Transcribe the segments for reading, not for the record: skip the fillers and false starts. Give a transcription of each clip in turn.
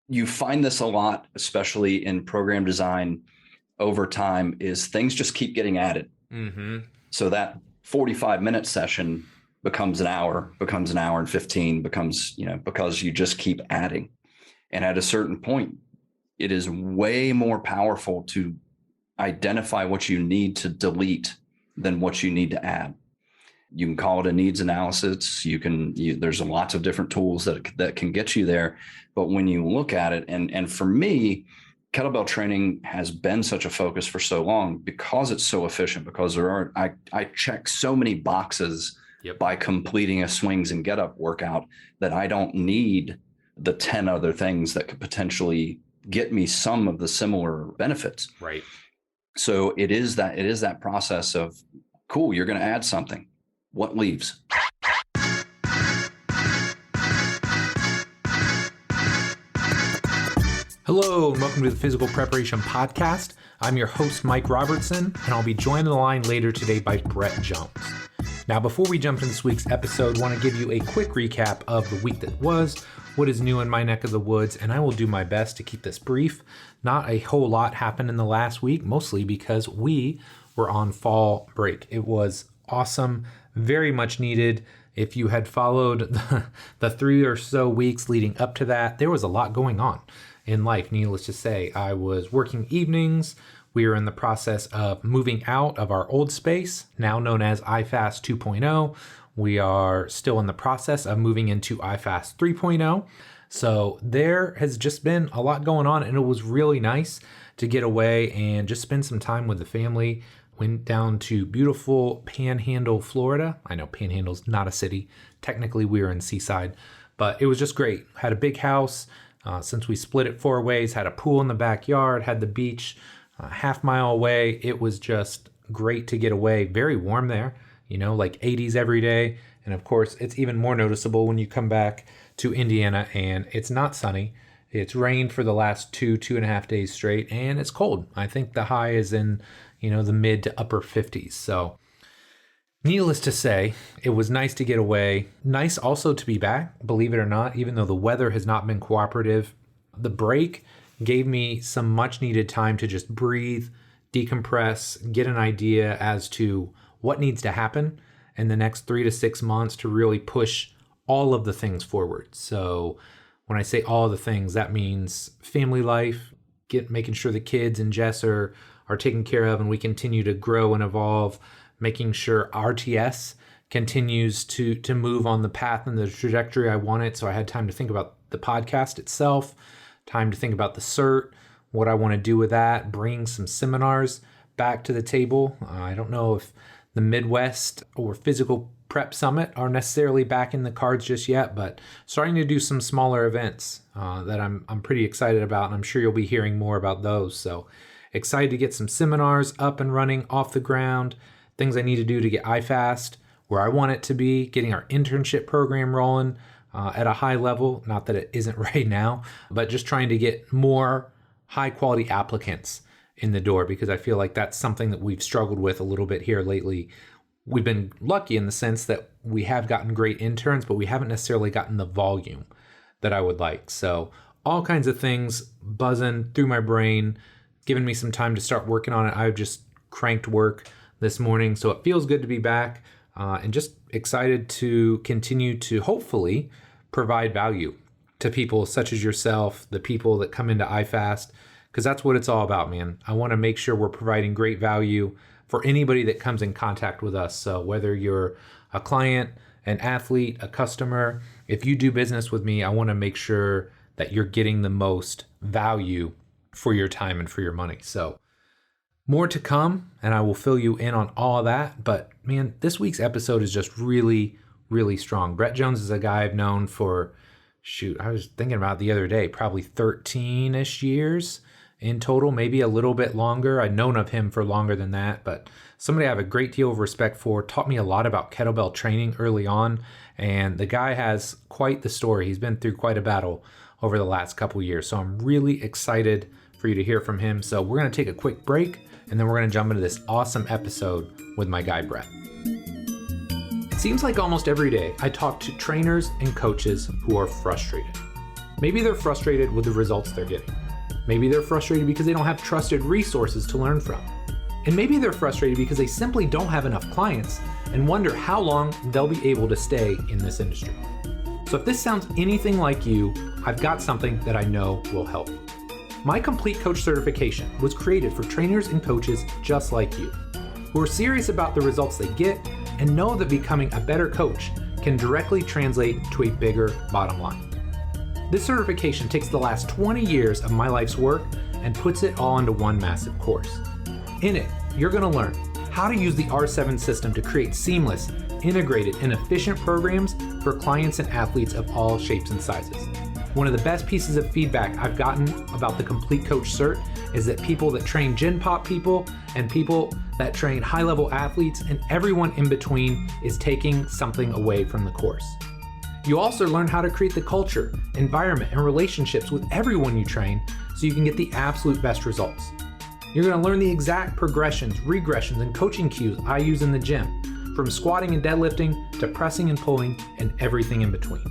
You find this a lot, especially in program design over time, is things just keep getting added. Mm-hmm. So that 45-minute session becomes an hour and 15, because you just keep adding. And at a certain point, it is way more powerful to identify what you need to delete than what you need to add. You can call it a needs analysis. There's lots of different tools that can get you there. But when you look at it, and for me, kettlebell training has been such a focus for so long because it's so efficient, because I check so many boxes by completing a swings and get up workout that I don't need the 10 other things that could potentially get me some of the similar benefits. Right. So it is that process of, cool, you're going to add something. What leaves? Hello, and welcome to the Physical Preparation Podcast. I'm your host, Mike Robertson, and I'll be joined on the line later today by Brett Jones. Now, before we jump into this week's episode, I want to give you a quick recap of the week that was, what is new in my neck of the woods, and I will do my best to keep this brief. Not a whole lot happened in the last week, mostly because we were on fall break. It was awesome, very much needed. If you had followed the 3 or so weeks leading up to that, there was a lot going on in life, needless to say. I was working evenings. We were in the process of moving out of our old space, now known as iFast 2.0. We are still in the process of moving into iFast 3.0. So there has just been a lot going on, and it was really nice to get away and just spend some time with the family. Went down to beautiful Panhandle, Florida. I know Panhandle's not a city. Technically, we were in Seaside, but it was just great. Had a big house. Since we split it 4 ways, had a pool in the backyard, had the beach a half-mile away. It was just great to get away. Very warm there, like 80s every day. And of course, it's even more noticeable when you come back to Indiana and it's not sunny. It's rained for the last 2.5 days straight, and it's cold. I think the high is in the mid to upper 50s. So needless to say, it was nice to get away. Nice also to be back, believe it or not, even though the weather has not been cooperative. The break gave me some much needed time to just breathe, decompress, get an idea as to what needs to happen in the next 3 to 6 months to really push all of the things forward. So when I say all the things, that means family life, making sure the kids and Jess are taken care of and we continue to grow and evolve, making sure RTS continues to move on the path and the trajectory I want it. So I had time to think about the podcast itself, time to think about the cert, what I want to do with that, bring some seminars back to the table. I don't know if the Midwest or Physical Prep Summit are necessarily back in the cards just yet, but starting to do some smaller events that I'm pretty excited about, and I'm sure you'll be hearing more about those. So excited to get some seminars up and running off the ground, things I need to do to get iFast where I want it to be, getting our internship program rolling at a high level. Not that it isn't right now, but just trying to get more high quality applicants in the door, because I feel like that's something that we've struggled with a little bit here lately. We've been lucky in the sense that we have gotten great interns, but we haven't necessarily gotten the volume that I would like. So all kinds of things buzzing through my brain, giving me some time to start working on it. I've just cranked work this morning, so it feels good to be back and just excited to continue to hopefully provide value to people such as yourself, the people that come into iFast, because that's what it's all about, man. I want to make sure we're providing great value for anybody that comes in contact with us. So whether you're a client, an athlete, a customer, if you do business with me, I want to make sure that you're getting the most value for your time and for your money. So more to come, and I will fill you in on all of that. But man, this week's episode is just really, really strong. Brett Jones is a guy I've known for, I was thinking about it the other day, probably 13-ish years in total, maybe a little bit longer. I'd known of him for longer than that, but somebody I have a great deal of respect for, taught me a lot about kettlebell training early on, and the guy has quite the story. He's been through quite a battle over the last couple years, so I'm really excited for you to hear from him. So we're going to take a quick break, and then we're going to jump into this awesome episode with my guy, Brett. It seems like almost every day I talk to trainers and coaches who are frustrated. Maybe they're frustrated with the results they're getting. Maybe they're frustrated because they don't have trusted resources to learn from. And maybe they're frustrated because they simply don't have enough clients and wonder how long they'll be able to stay in this industry. So if this sounds anything like you, I've got something that I know will help. My Complete Coach certification was created for trainers and coaches just like you, who are serious about the results they get and know that becoming a better coach can directly translate to a bigger bottom line. This certification takes the last 20 years of my life's work and puts it all into one massive course. In it, you're going to learn how to use the R7 system to create seamless, integrated, and efficient programs for clients and athletes of all shapes and sizes. One of the best pieces of feedback I've gotten about the Complete Coach Cert is that people that train Gen Pop people and people that train high-level athletes and everyone in between is taking something away from the course. You also learn how to create the culture, environment, and relationships with everyone you train so you can get the absolute best results. You're going to learn the exact progressions, regressions, and coaching cues I use in the gym, from squatting and deadlifting to pressing and pulling and everything in between.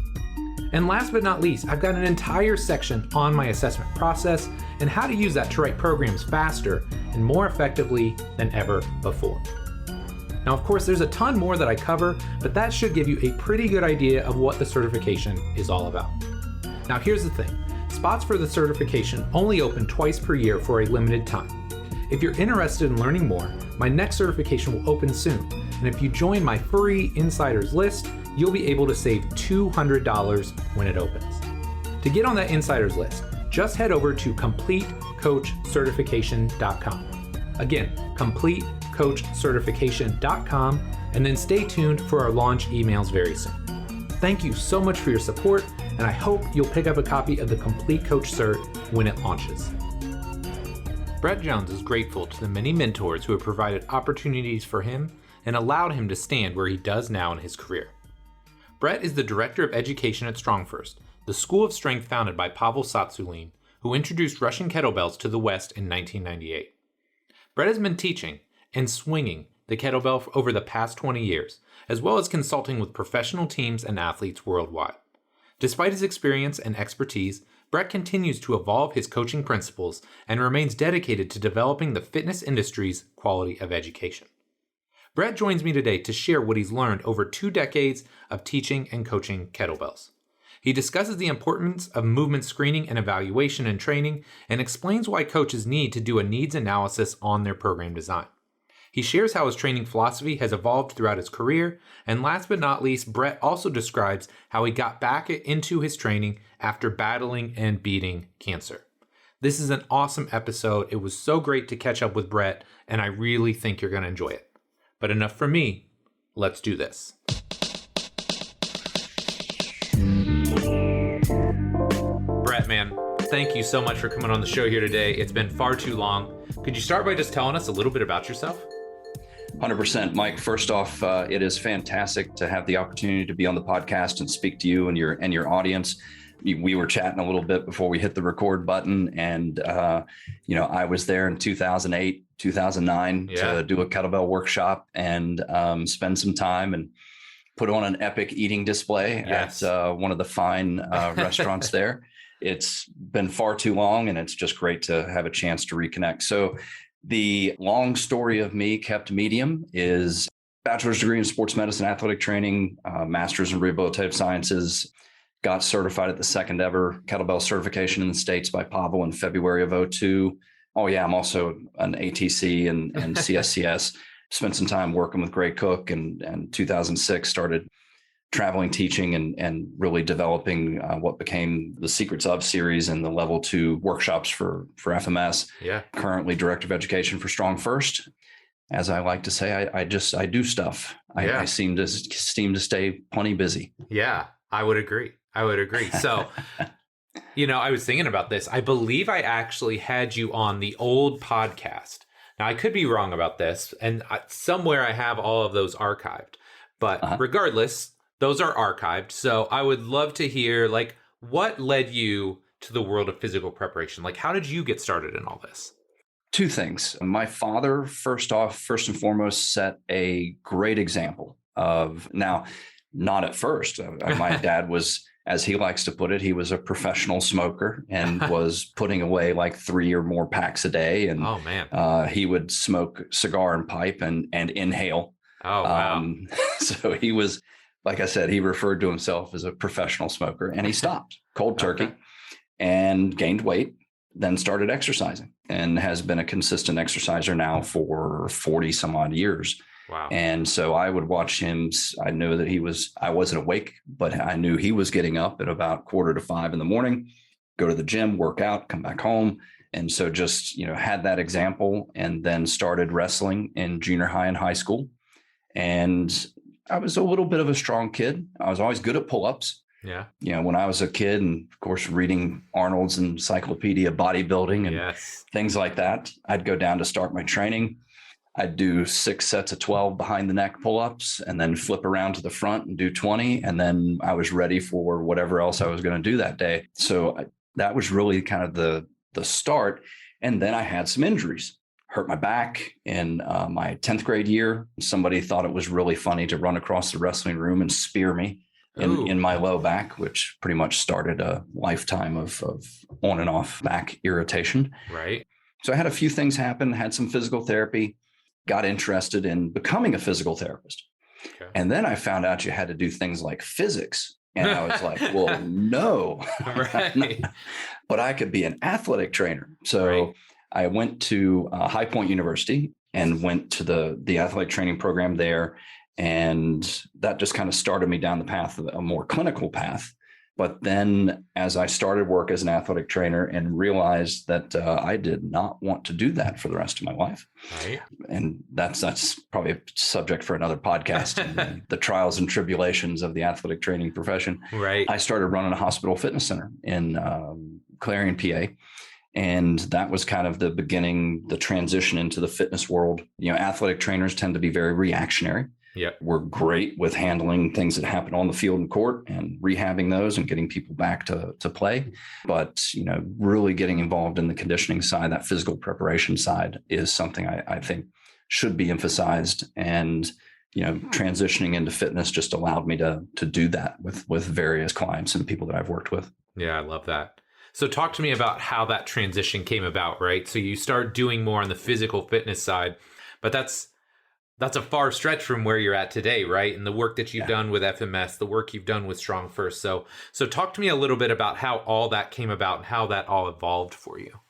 And last but not least, I've got an entire section on my assessment process and how to use that to write programs faster and more effectively than ever before. Now, of course, there's a ton more that I cover, but that should give you a pretty good idea of what the certification is all about. Now, here's the thing. Spots for the certification only open twice per year for a limited time. If you're interested in learning more, my next certification will open soon, and if you join my free insiders list, you'll be able to save $200 when it opens. To get on that insiders list, just head over to CompleteCoachCertification.com. Again, CompleteCoachCertification.com, and then stay tuned for our launch emails very soon. Thank you so much for your support, and I hope you'll pick up a copy of the Complete Coach Cert when it launches. Brett Jones is grateful to the many mentors who have provided opportunities for him and allowed him to stand where he does now in his career. Brett is the Director of Education at StrongFirst, the school of strength founded by Pavel Tsatsouline, who introduced Russian kettlebells to the West in 1998. Brett has been teaching and swinging the kettlebell for over the past 20 years, as well as consulting with professional teams and athletes worldwide. Despite his experience and expertise, Brett continues to evolve his coaching principles and remains dedicated to developing the fitness industry's quality of education. Brett joins me today to share what he's learned over 2 decades of teaching and coaching kettlebells. He discusses the importance of movement screening and evaluation in training and explains why coaches need to do a needs analysis on their program design. He shares how his training philosophy has evolved throughout his career, and last but not least, Brett also describes how he got back into his training after battling and beating cancer. This is an awesome episode. It was so great to catch up with Brett, and I really think you're going to enjoy it. But enough from me. Let's do this. Brett, man, thank you so much for coming on the show here today. It's been far too long. Could you start by just telling us a little bit about yourself? 100%. Mike, first off, it is fantastic to have the opportunity to be on the podcast and speak to you and your audience. We were chatting a little bit before we hit the record button, and I was there in 2008, 2009 to do a kettlebell workshop and spend some time and put on an epic eating display at one of the fine restaurants there. It's been far too long, and it's just great to have a chance to reconnect. So the long story of me kept medium is bachelor's degree in sports medicine, athletic training, master's in rehabilitative sciences, got certified at the second ever kettlebell certification in the States by Pavel in February of 2002. Oh yeah, I'm also an ATC and CSCS. Spent some time working with Gray Cook, and 2006 started traveling, teaching, and really developing what became the Secrets of series and the level 2 workshops for FMS. Yeah. Currently director of education for StrongFirst. As I like to say, I do stuff. I seem to stay plenty busy. Yeah, I would agree. So, I was thinking about this. I believe I actually had you on the old podcast. Now, I could be wrong about this, and somewhere I have all of those archived. But regardless, those are archived. So I would love to hear, what led you to the world of physical preparation? How did you get started in all this? 2 things. My father, first and foremost, set a great example of, now, not at first. My dad was as he likes to put it, he was a professional smoker and was putting away like 3 or more packs a day. And Oh man. he would smoke cigar and pipe and inhale. Oh wow. So he was, like I said, he referred to himself as a professional smoker, and he stopped cold turkey and gained weight, then started exercising, and has been a consistent exerciser now for 40 some odd years. Wow. And so I would watch him. I knew that I wasn't awake, but I knew he was getting up at about 4:45 in the morning, go to the gym, work out, come back home. And so just, had that example, and then started wrestling in junior high and high school. And I was a little bit of a strong kid. I was always good at pull-ups. Yeah. When I was a kid, and of course, reading Arnold's Encyclopedia of Bodybuilding and things like that, I'd go down to start my training. I'd do 6 sets of 12 behind the neck pull-ups, and then flip around to the front and do 20. And then I was ready for whatever else I was going to do that day. So that was really kind of the start. And then I had some injuries. Hurt my back in my 10th grade year. Somebody thought it was really funny to run across the wrestling room and spear me in my low back, which pretty much started a lifetime of on and off back irritation. Right. So I had a few things happen, had some physical therapy, got interested in becoming a physical therapist. Okay. And then I found out you had to do things like physics. And I was like, well, no, right. But I could be an athletic trainer. So I went to High Point University and went to the athletic training program there. And that just kind of started me down the path of a more clinical path. But then as I started work as an athletic trainer and realized that I did not want to do that for the rest of my life. Right. And that's probably a subject for another podcast, and the trials and tribulations of the athletic training profession. Right. I started running a hospital fitness center in Clarion, PA. And that was kind of the beginning, the transition into the fitness world. Athletic trainers tend to be very reactionary. Yep. We're great with handling things that happen on the field and court and rehabbing those and getting people back to play. But, really getting involved in the conditioning side, that physical preparation side, is something I think should be emphasized. And, transitioning into fitness just allowed me to do that with various clients and people that I've worked with. Yeah, I love that. So talk to me about how that transition came about, right? So you start doing more on the physical fitness side, but that's a far stretch from where you're at today, right? And the work that you've done with FMS, the work you've done with StrongFirst. So talk to me a little bit about how all that came about and how that all evolved for you.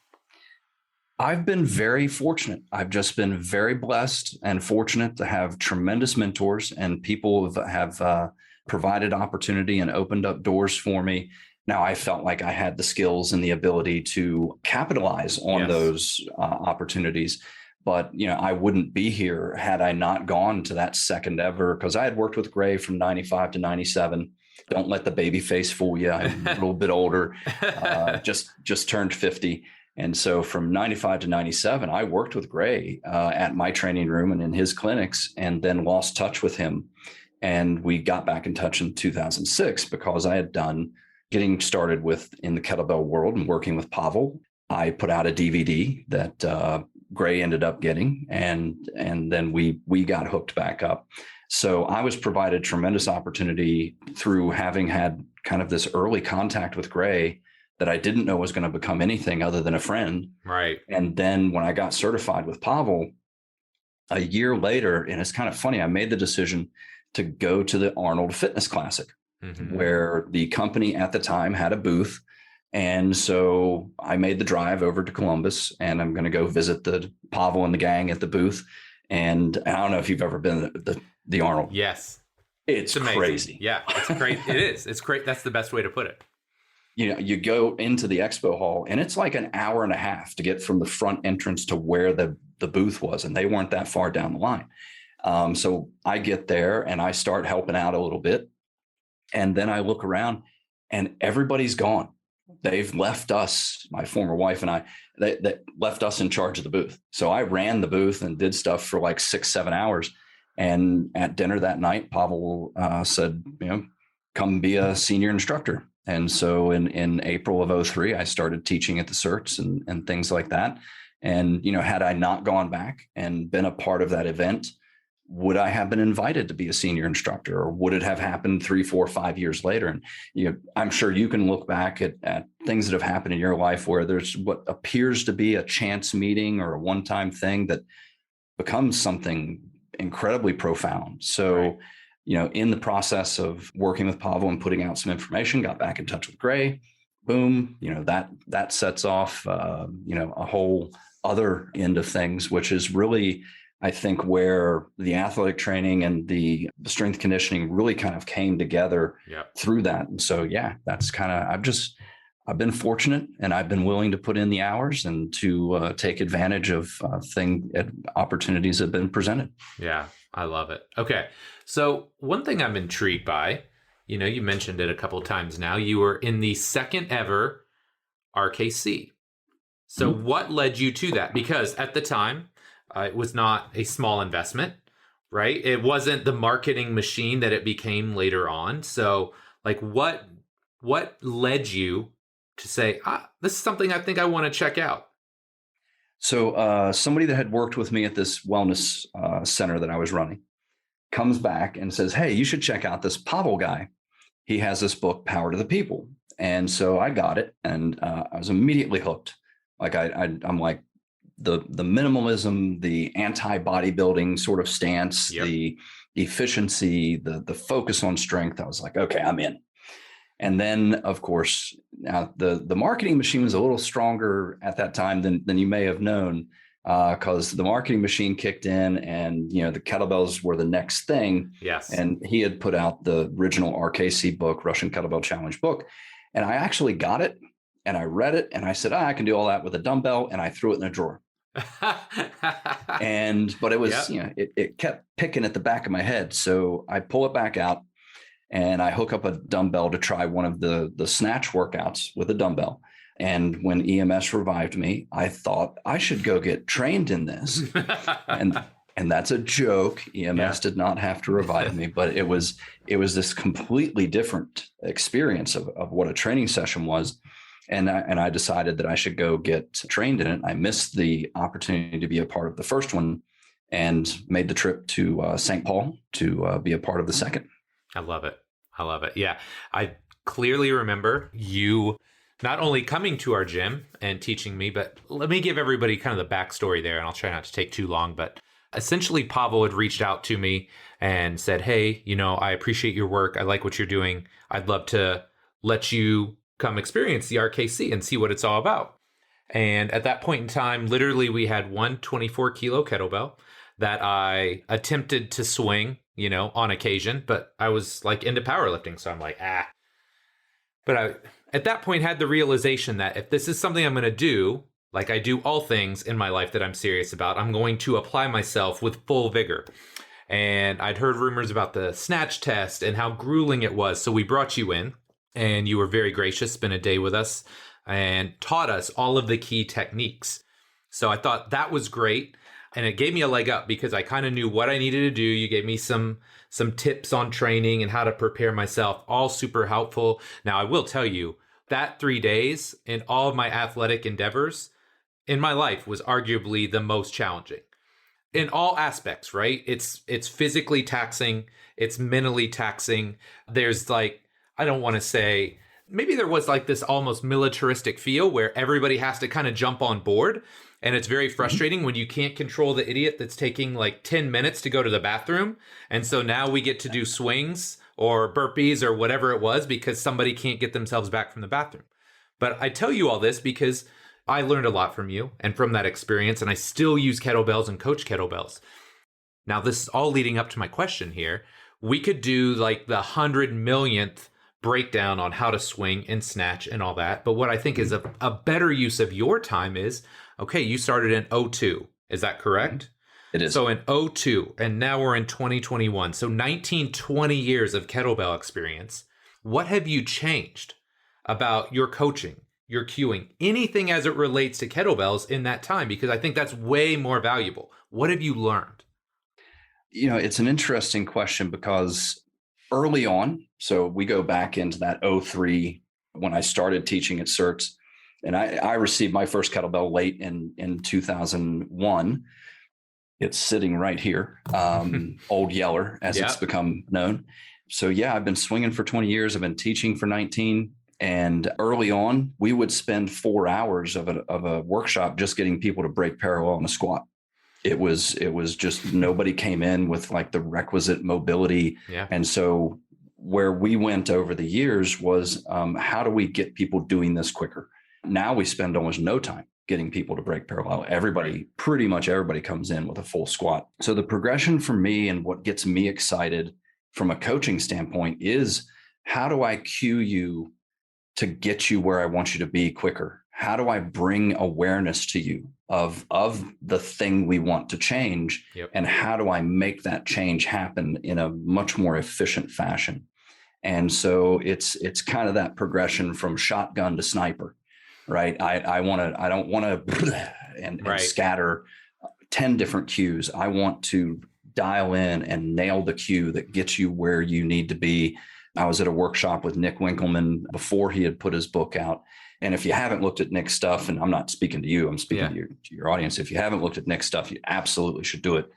I've been very fortunate. I've just been very blessed and fortunate to have tremendous mentors, and people have provided opportunity and opened up doors for me. Now, I felt like I had the skills and the ability to capitalize on those opportunities. But, I wouldn't be here had I not gone to that second ever, because I had worked with Gray from 95 to 97. Don't let the baby face fool you. I'm a little bit older, just turned 50. And so from 95 to 97, I worked with Gray at my training room and in his clinics, and then lost touch with him. And we got back in touch in 2006 because I had getting started in the kettlebell world and working with Pavel. I put out a DVD that Gray ended up getting, and then we got hooked back up. So I was provided tremendous opportunity through having had kind of this early contact with Gray that I didn't know was going to become anything other than a friend. Right. And then when I got certified with Pavel a year later, and it's kind of funny, I made the decision to go to the Arnold Fitness Classic, where the company at the time had a booth. And so I made the drive over to Columbus, and I'm going to go visit the Pavel and the gang at the booth. And I don't know if you've ever been to the Arnold. Yes. It's crazy. Yeah, it's great. It is. It's great. That's the best way to put it. You go into the expo hall, and it's like an hour and a half to get from the front entrance to where the booth was. And they weren't that far down the line. So I get there and I start helping out a little bit. And then I look around and everybody's gone. They've left us, my former wife and I, they left us in charge of the booth. So I ran the booth and did stuff for like 6-7 hours. And at dinner that night, Pavel said, come be a senior instructor. And so in April of 2003, I started teaching at the certs and things like that. And, had I not gone back and been a part of that event, would I have been invited to be a senior instructor, or would it have happened 3, 4, 5 years later? And I'm sure you can look back at things that have happened in your life where there's what appears to be a chance meeting or a one-time thing that becomes something incredibly profound. So, Right. In the process of working with Pavel and putting out some information, got back in touch with Gray. Boom, that sets off, a whole other end of things, which is really, I think, where the athletic training and the strength conditioning really kind of came together through that. And so, that's kind of, I've been fortunate, and I've been willing to put in the hours and to take advantage of opportunities that have been presented. Yeah, I love it. Okay. So one thing I'm intrigued by, you mentioned it a couple of times now, you were in the second ever RKC. So what led you to that? Because at the time, it was not a small investment, right? It wasn't the marketing machine that it became later on. So like what led you to say, this is something I think I want to check out? So somebody that had worked with me at this wellness center that I was running comes back and says, hey, you should check out this Pavel guy. He has this book, Power to the People. And so I got it, and I was immediately hooked. Like I'm like the minimalism, the anti-bodybuilding sort of stance, the efficiency, the focus on strength. I was like, okay, I'm in. And then, of course, now the marketing machine was a little stronger at that time than you may have known, because the marketing machine kicked in, and the kettlebells were the next thing. Yes. And he had put out the original RKC book, Russian Kettlebell Challenge book, and I actually got it and I read it, and I said, I can do all that with a dumbbell, and I threw it in a drawer. But it was, it kept picking at the back of my head. So I pull it back out, and I hook up a dumbbell to try one of the snatch workouts with a dumbbell. And when EMS revived me, I thought I should go get trained in this. And that's a joke. EMS did not have to revive me, but it was this completely different experience of what a training session was. And I decided that I should go get trained in it. I missed the opportunity to be a part of the first one, and made the trip to St. Paul to be a part of the second. I love it. Yeah. I clearly remember you not only coming to our gym and teaching me, but let me give everybody kind of the backstory there, and I'll try not to take too long. But essentially, Pavel had reached out to me and said, hey, I appreciate your work. I like what you're doing. I'd love to let you come experience the RKC and see what it's all about. And at that point in time, literally, we had one 24-kilo kettlebell that I attempted to swing, on occasion, but I was like into powerlifting. So I'm like, But I, at that point, had the realization that if this is something I'm going to do, like I do all things in my life that I'm serious about, I'm going to apply myself with full vigor. And I'd heard rumors about the snatch test and how grueling it was. So we brought you in, and you were very gracious, spent a day with us and taught us all of the key techniques. So I thought that was great. And it gave me a leg up because I kind of knew what I needed to do. You gave me some tips on training and how to prepare myself, all super helpful. Now, I will tell you that 3 days in all of my athletic endeavors in my life was arguably the most challenging in all aspects, right? It's physically taxing. It's mentally taxing. There's like, I don't want to say, maybe there was like this almost militaristic feel where everybody has to kind of jump on board. And it's very frustrating when you can't control the idiot that's taking like 10 minutes to go to the bathroom. And so now we get to do swings or burpees or whatever it was because somebody can't get themselves back from the bathroom. But I tell you all this because I learned a lot from you and from that experience, and I still use kettlebells and coach kettlebells. Now, this is all leading up to my question here. We could do like the 100 millionth breakdown on how to swing and snatch and all that. But what I think is a better use of your time is, okay, you started in 2002. Is that correct? It is. So in 2002, and now we're in 2021. So 19, 20 years of kettlebell experience. What have you changed about your coaching, your cueing, anything as it relates to kettlebells in that time? Because I think that's way more valuable. What have you learned? It's an interesting question because early on, so we go back into that 2003 when I started teaching at CERTS, and I received my first kettlebell late in 2001. It's sitting right here. Old Yeller, as it's become known. So yeah, I've been swinging for 20 years. I've been teaching for 19. And early on, we would spend 4 hours of a workshop just getting people to break parallel in a squat. It was just nobody came in with like the requisite mobility. Yeah. And so where we went over the years was how do we get people doing this quicker? Now we spend almost no time getting people to break parallel. Pretty much everybody comes in with a full squat. So the progression for me and what gets me excited from a coaching standpoint is how do I cue you to get you where I want you to be quicker? How do I bring awareness to you of the thing we want to change? Yep. And how do I make that change happen in a much more efficient fashion? And so it's kind of that progression from shotgun to sniper, right? I don't want to and scatter 10 different cues. I want to dial in and nail the cue that gets you where you need to be. I was at a workshop with Nick Winkelman before he had put his book out. And if you haven't looked at Nick's stuff, and I'm not speaking to you, I'm speaking to your audience. If you haven't looked at Nick's stuff, you absolutely should do it.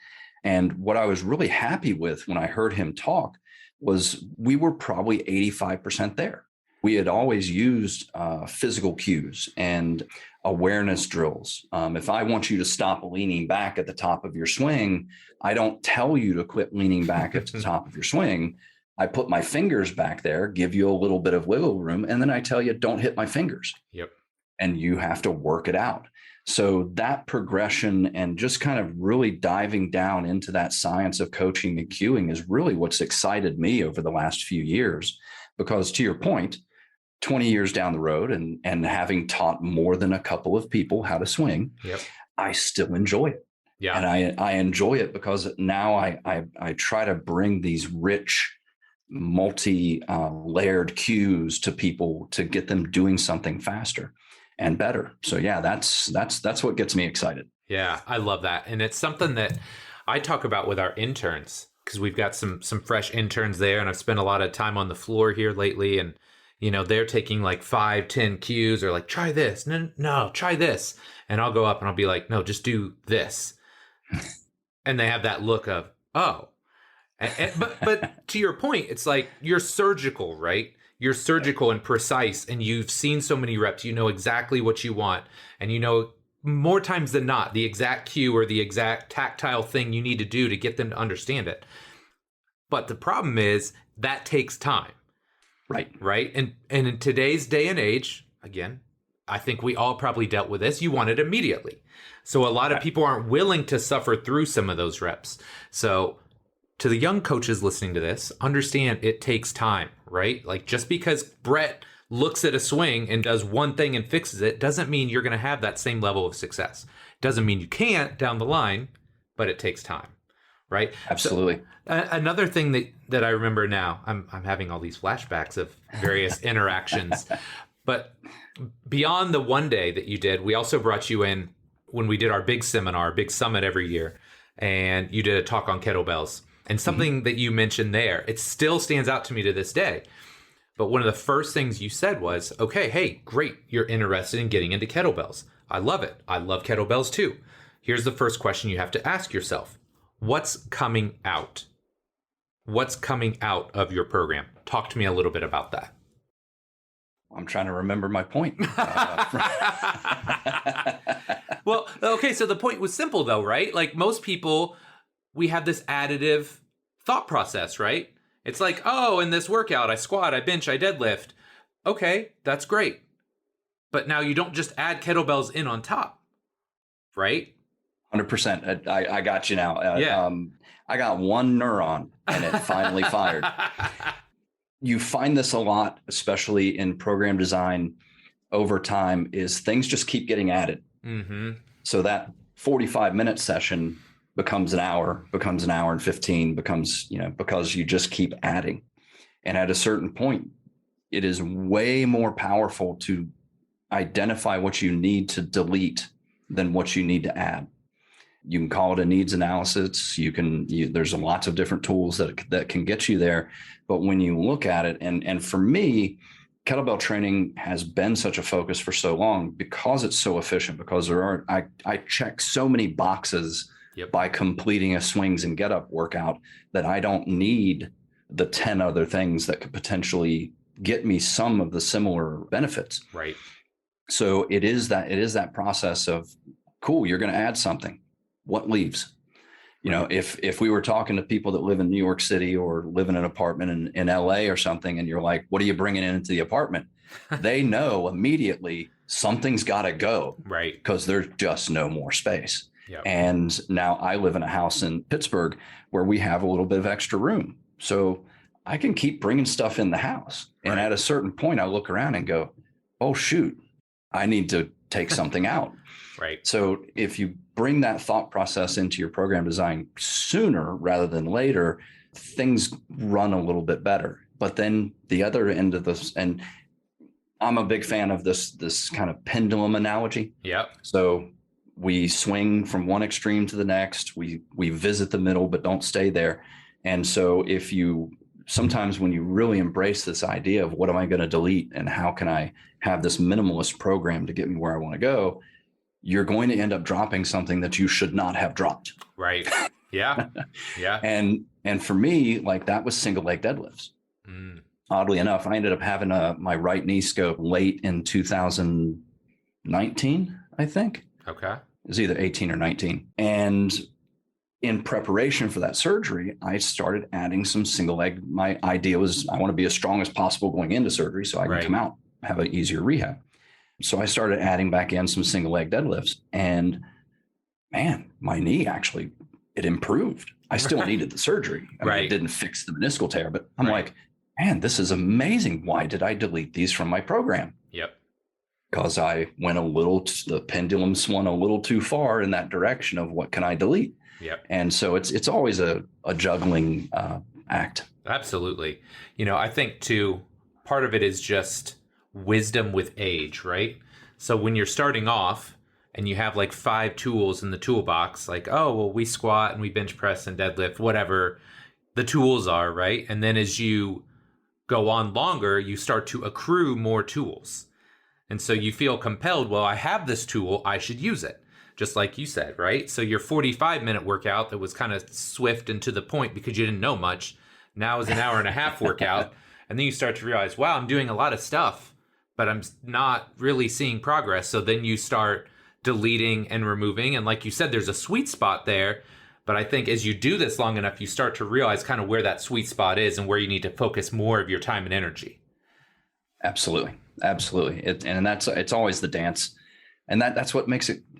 And what I was really happy with when I heard him talk was we were probably 85% there. We had always used physical cues and awareness drills. If I want you to stop leaning back at the top of your swing, I don't tell you to quit leaning back at the top of your swing. I put my fingers back there, give you a little bit of wiggle room, and then I tell you, don't hit my fingers. Yep. And you have to work it out. So that progression and just kind of really diving down into that science of coaching and cueing is really what's excited me over the last few years. Because to your point, 20 years down the road and having taught more than a couple of people how to swing, I still enjoy it. Yeah. And I enjoy it because now I try to bring these rich, multi-layered cues to people to get them doing something faster and better. So yeah, that's what gets me excited. Yeah, I love that. And it's something that I talk about with our interns because we've got some fresh interns there, and I've spent a lot of time on the floor here lately, and you know, they're taking like 5-10 cues or like, try this. No, try this. And I'll go up and I'll be like, no, just do this. And they have that look of, oh, but to your point, it's like you're surgical, right? You're surgical and precise, and you've seen so many reps. You know exactly what you want, and you know more times than not the exact cue or the exact tactile thing you need to do to get them to understand it. But the problem is that takes time, right? And in today's day and age, again, I think we all probably dealt with this. You want it immediately, so a lot of people aren't willing to suffer through some of those reps. So to the young coaches listening to this, understand it takes time, right? Like just because Brett looks at a swing and does one thing and fixes it doesn't mean you're going to have that same level of success. Doesn't mean you can't down the line, but it takes time, right? Absolutely. So, another thing that I remember now, I'm having all these flashbacks of various interactions, but beyond the one day that you did, we also brought you in when we did our big seminar, big summit every year, and you did a talk on kettlebells. And something that you mentioned there, it still stands out to me to this day. But one of the first things you said was, okay, hey, great, you're interested in getting into kettlebells. I love it. I love kettlebells too. Here's the first question you have to ask yourself. What's coming out? What's coming out of your program? Talk to me a little bit about that. I'm trying to remember my point. Well, okay, so the point was simple though, right? Like most people, we have this additive thought process, right? It's like, oh, in this workout, I squat, I bench, I deadlift. Okay, that's great. But now you don't just add kettlebells in on top, right? 100%. I got you now. Yeah. I got one neuron and it finally fired. You find this a lot, especially in program design over time, is things just keep getting added. Mm-hmm. So that 45-minute session becomes an hour and 15, because you just keep adding. And at a certain point, it is way more powerful to identify what you need to delete than what you need to add. You can call it a needs analysis. There's lots of different tools that can get you there. But when you look at it, and for me, kettlebell training has been such a focus for so long because it's so efficient, because I check so many boxes by completing a swings and get up workout, that I don't need the 10 other things that could potentially get me some of the similar benefits. Right. So it is that process of, cool, you're going to add something. What leaves? You know, if we were talking to people that live in New York City or live in an apartment in LA or something, and you're like, what are you bringing into the apartment? They know immediately something's got to go, right? Because there's just no more space. Yep. And now I live in a house in Pittsburgh where we have a little bit of extra room. So I can keep bringing stuff in the house. And at a certain point, I look around and go, oh, shoot, I need to take something out. Right. So if you bring that thought process into your program design sooner rather than later, things run a little bit better. But then the other end of this, and I'm a big fan of this kind of pendulum analogy. Yep. So we swing from one extreme to the next. We visit the middle, but don't stay there. And so sometimes when you really embrace this idea of what am I going to delete and how can I have this minimalist program to get me where I want to go, you're going to end up dropping something that you should not have dropped. Right. Yeah. Yeah. And for me, like, that was single leg deadlifts. Oddly enough, I ended up having my right knee scope late in 2019, I think. Okay. It was either 18 or 19. And in preparation for that surgery, I started adding some single leg. My idea was I want to be as strong as possible going into surgery so I can come out, have an easier rehab. So I started adding back in some single leg deadlifts, and man, my knee actually, it improved. I still needed the surgery. I mean, it didn't fix the meniscal tear, but I'm like, man, this is amazing. Why did I delete these from my program? Yep. Because I went the pendulum swung a little too far in that direction of what can I delete? Yep. And so it's always a juggling act. Absolutely. You know, I think too, part of it is just wisdom with age, right? So when you're starting off and you have like 5 tools in the toolbox, like, oh, well, we squat and we bench press and deadlift, whatever the tools are, right? And then as you go on longer, you start to accrue more tools. And so you feel compelled, well, I have this tool, I should use it. Just like you said, right? So your 45-minute workout that was kind of swift and to the point because you didn't know much, now is an hour and a half workout. And then you start to realize, wow, I'm doing a lot of stuff, but I'm not really seeing progress. So then you start deleting and removing. And like you said, there's a sweet spot there. But I think as you do this long enough, you start to realize kind of where that sweet spot is and where you need to focus more of your time and energy. Absolutely. Absolutely. It's always the dance. And that's what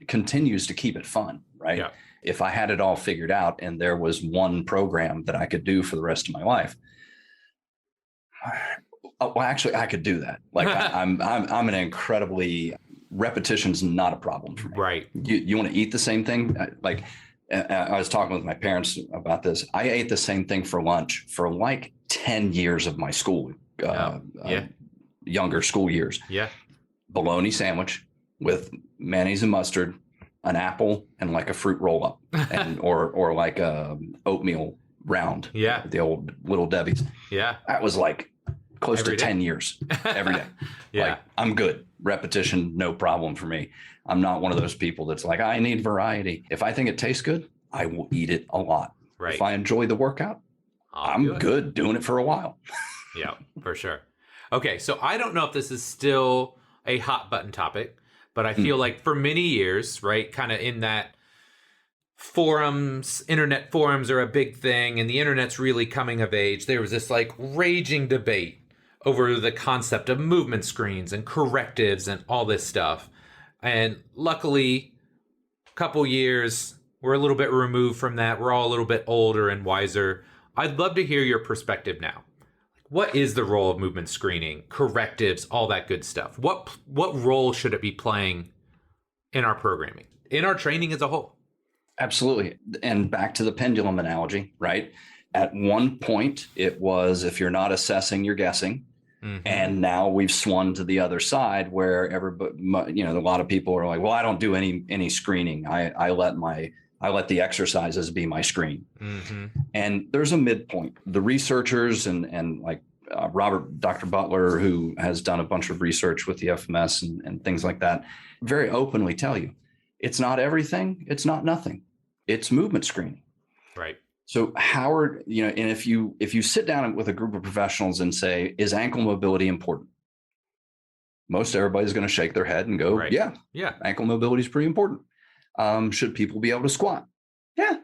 continues to keep it fun, right? Yeah. If I had it all figured out and there was one program that I could do for the rest of my life, well, actually, I could do that. Like I'm an incredibly, repetition's not a problem for me. Right. You want to eat the same thing? Like I was talking with my parents about this. I ate the same thing for lunch for like 10 years of my school, younger school years. Yeah. Bologna sandwich with mayonnaise and mustard, an apple, and like a fruit roll up, and or like a oatmeal round. Yeah. The old Little Debbie's. Yeah. That was like close Every to day? 10 years every day. Yeah. Like, I'm good. Repetition, no problem for me. I'm not one of those people that's like, I need variety. If I think it tastes good, I will eat it a lot. Right. If I enjoy the workout, I'm good doing it for a while. Yeah, for sure. Okay, so I don't know if this is still a hot button topic, but I feel like for many years, right, kind of in that internet forums are a big thing, and the internet's really coming of age. There was this like raging debate over the concept of movement screens and correctives and all this stuff. And luckily, a couple years, we're a little bit removed from that. We're all a little bit older and wiser. I'd love to hear your perspective now. What is the role of movement screening, correctives, all that good stuff? What role should it be playing in our programming, in our training as a whole? Absolutely. And back to the pendulum analogy, right? At one point, it was if you're not assessing, you're guessing. Mm-hmm. And now we've swung to the other side where everybody, a lot of people are like, well, I don't do any screening. I let the exercises be my screen. Mm-hmm. And there's a midpoint. The researchers and like Dr. Butler, who has done a bunch of research with the FMS and things like that, very openly tell you, it's not everything. It's not nothing. It's movement screening. Right. So Howard, and if you sit down with a group of professionals and say, is ankle mobility important? Most everybody's going to shake their head and go, Right. yeah, ankle mobility is pretty important. Should people be able to squat? Yeah,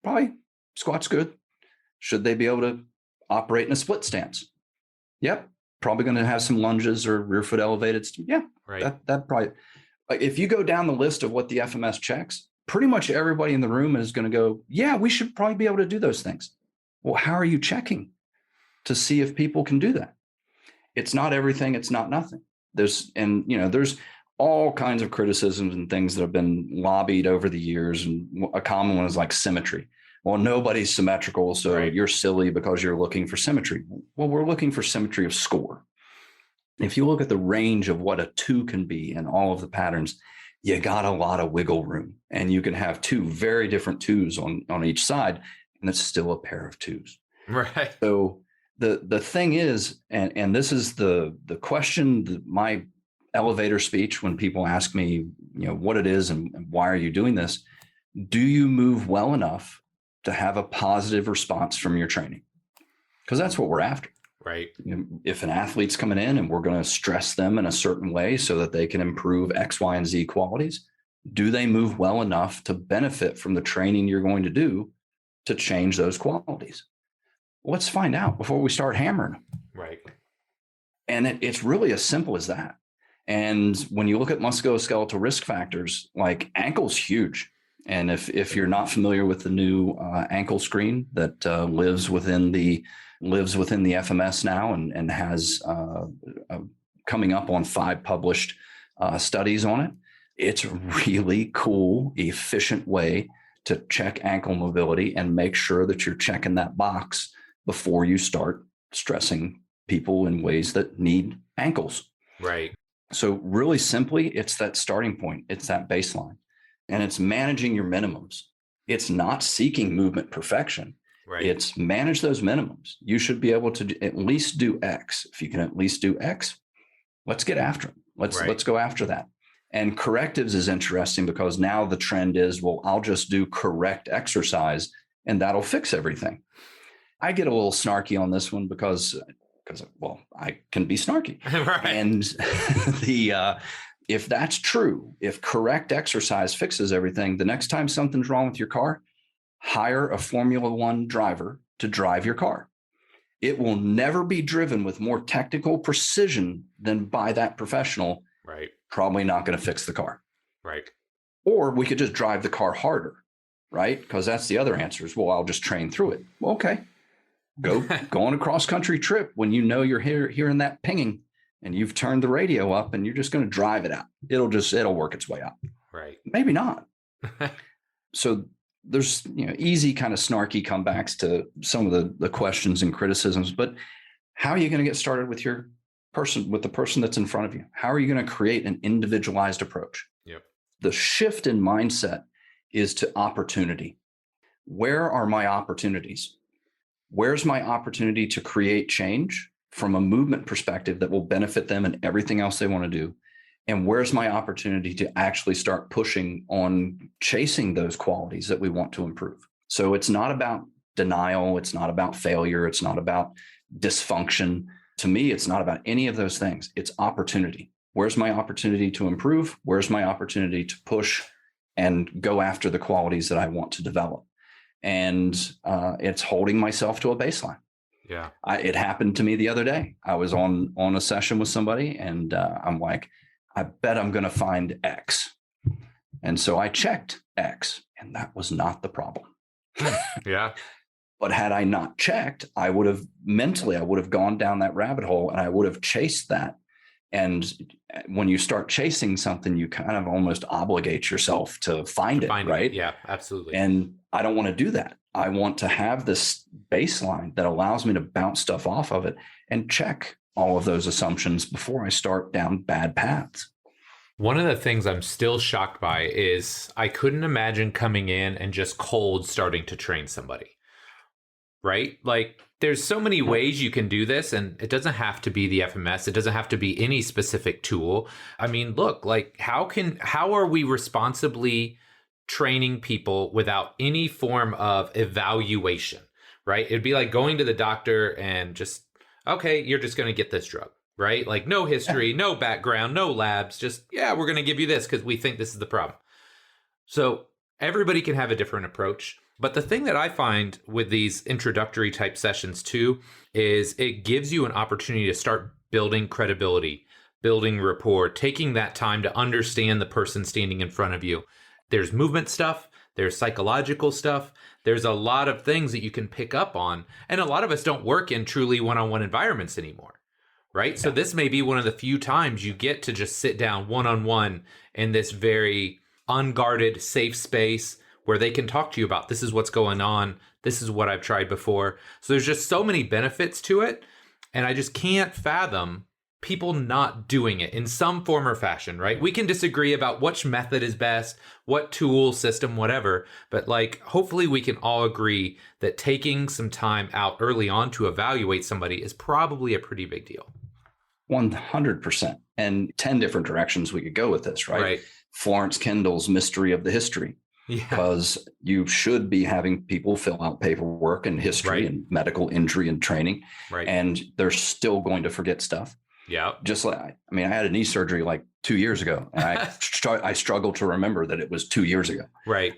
probably. Squat's good. Should they be able to operate in a split stance? Yep. Probably going to have some lunges or rear foot elevated. Yeah, right. That probably. If you go down the list of what the FMS checks, pretty much everybody in the room is going to go, yeah, we should probably be able to do those things. Well, how are you checking to see if people can do that? It's not everything. It's not nothing. There's all kinds of criticisms and things that have been lobbied over the years. And a common one is like symmetry. Well, nobody's symmetrical, so you're silly because you're looking for symmetry. Well, we're looking for symmetry of score. If you look at the range of what a 2 can be and all of the patterns, you got a lot of wiggle room, and you can have 2 very different 2s on each side, and it's still a pair of 2s. Right. So the thing is, and this is the question, my elevator speech when people ask me, what it is and why are you doing this? Do you move well enough to have a positive response from your training? Because that's what we're after. Right. If an athlete's coming in and we're going to stress them in a certain way so that they can improve X, Y, and Z qualities, do they move well enough to benefit from the training you're going to do to change those qualities? Let's find out before we start hammering them. Right. And it's really as simple as that. And when you look at musculoskeletal risk factors, like ankle's huge. And if you're not familiar with the new ankle screen that lives within the FMS now and has coming up on 5 published studies on it, it's a really cool, efficient way to check ankle mobility and make sure that you're checking that box before you start stressing people in ways that need ankles. Right. So really simply, it's that starting point. It's that baseline. And it's managing your minimums. It's not seeking movement perfection. Right. It's manage those minimums. You should be able to at least do X. If you can at least do X, let's get after it. Let's go after that. And correctives is interesting because now the trend is, well, I'll just do correct exercise and that'll fix everything. I get a little snarky on this one because I can be snarky. Right. And if that's true, if correct exercise fixes everything, the next time something's wrong with your car, hire a Formula One driver to drive your car. It will never be driven with more technical precision than by that professional. Right. Probably not going to fix the car. Right. Or we could just drive the car harder, right? Because that's the other answer is, well, I'll just train through it. Well, okay. Go on a cross-country trip when you know you're hearing that pinging and you've turned the radio up and you're just going to drive it out. It'll work its way out. Right. Maybe not. So there's easy kind of snarky comebacks to some of the questions and criticisms, but how are you going to get started with the person that's in front of you? How are you going to create an individualized approach? Yep. The shift in mindset is to opportunity. Where are my opportunities? Where's my opportunity to create change from a movement perspective that will benefit them and everything else they want to do? And where's my opportunity to actually start pushing on chasing those qualities that we want to improve? So it's not about denial. It's not about failure. It's not about dysfunction. To me, it's not about any of those things. It's opportunity. Where's my opportunity to improve? Where's my opportunity to push and go after the qualities that I want to develop? And it's holding myself to a baseline. Yeah. It happened to me the other day. I was on a session with somebody and I'm like, I bet I'm going to find X. And so I checked X and that was not the problem. Yeah. But had I not checked, I would have gone down that rabbit hole and I would have chased that. And when you start chasing something, you kind of almost obligate yourself to find it, right? Yeah, absolutely. And I don't want to do that. I want to have this baseline that allows me to bounce stuff off of it and check all of those assumptions before I start down bad paths. One of the things I'm still shocked by is I couldn't imagine coming in and just cold starting to train somebody, right? Like there's so many ways you can do this, and it doesn't have to be the FMS. It doesn't have to be any specific tool. I mean, look, like how are we responsibly training people without any form of evaluation, right? It'd be like going to the doctor and just, okay, you're just going to get this drug, right? Like no history, no background, no labs, just, yeah, we're going to give you this because we think this is the problem. So everybody can have a different approach. But the thing that I find with these introductory type sessions too, is it gives you an opportunity to start building credibility, building rapport, taking that time to understand the person standing in front of you. There's movement stuff, there's psychological stuff, there's a lot of things that you can pick up on. And a lot of us don't work in truly one-on-one environments anymore, right? So this may be one of the few times you get to just sit down one-on-one in this very unguarded, safe space where they can talk to you about, this is what's going on, this is what I've tried before. So there's just so many benefits to it. And I just can't fathom people not doing it in some form or fashion, right? We can disagree about which method is best, what tool, system, whatever, but like hopefully we can all agree that taking some time out early on to evaluate somebody is probably a pretty big deal. 100%. And 10 different directions we could go with this, right? Florence Kendall's Mystery of the History. Because you should be having people fill out paperwork and history and medical injury and training, and they're still going to forget stuff. Yeah. Just like, I mean, I had a knee surgery like 2 years ago, and I struggle to remember that it was 2 years ago. Right.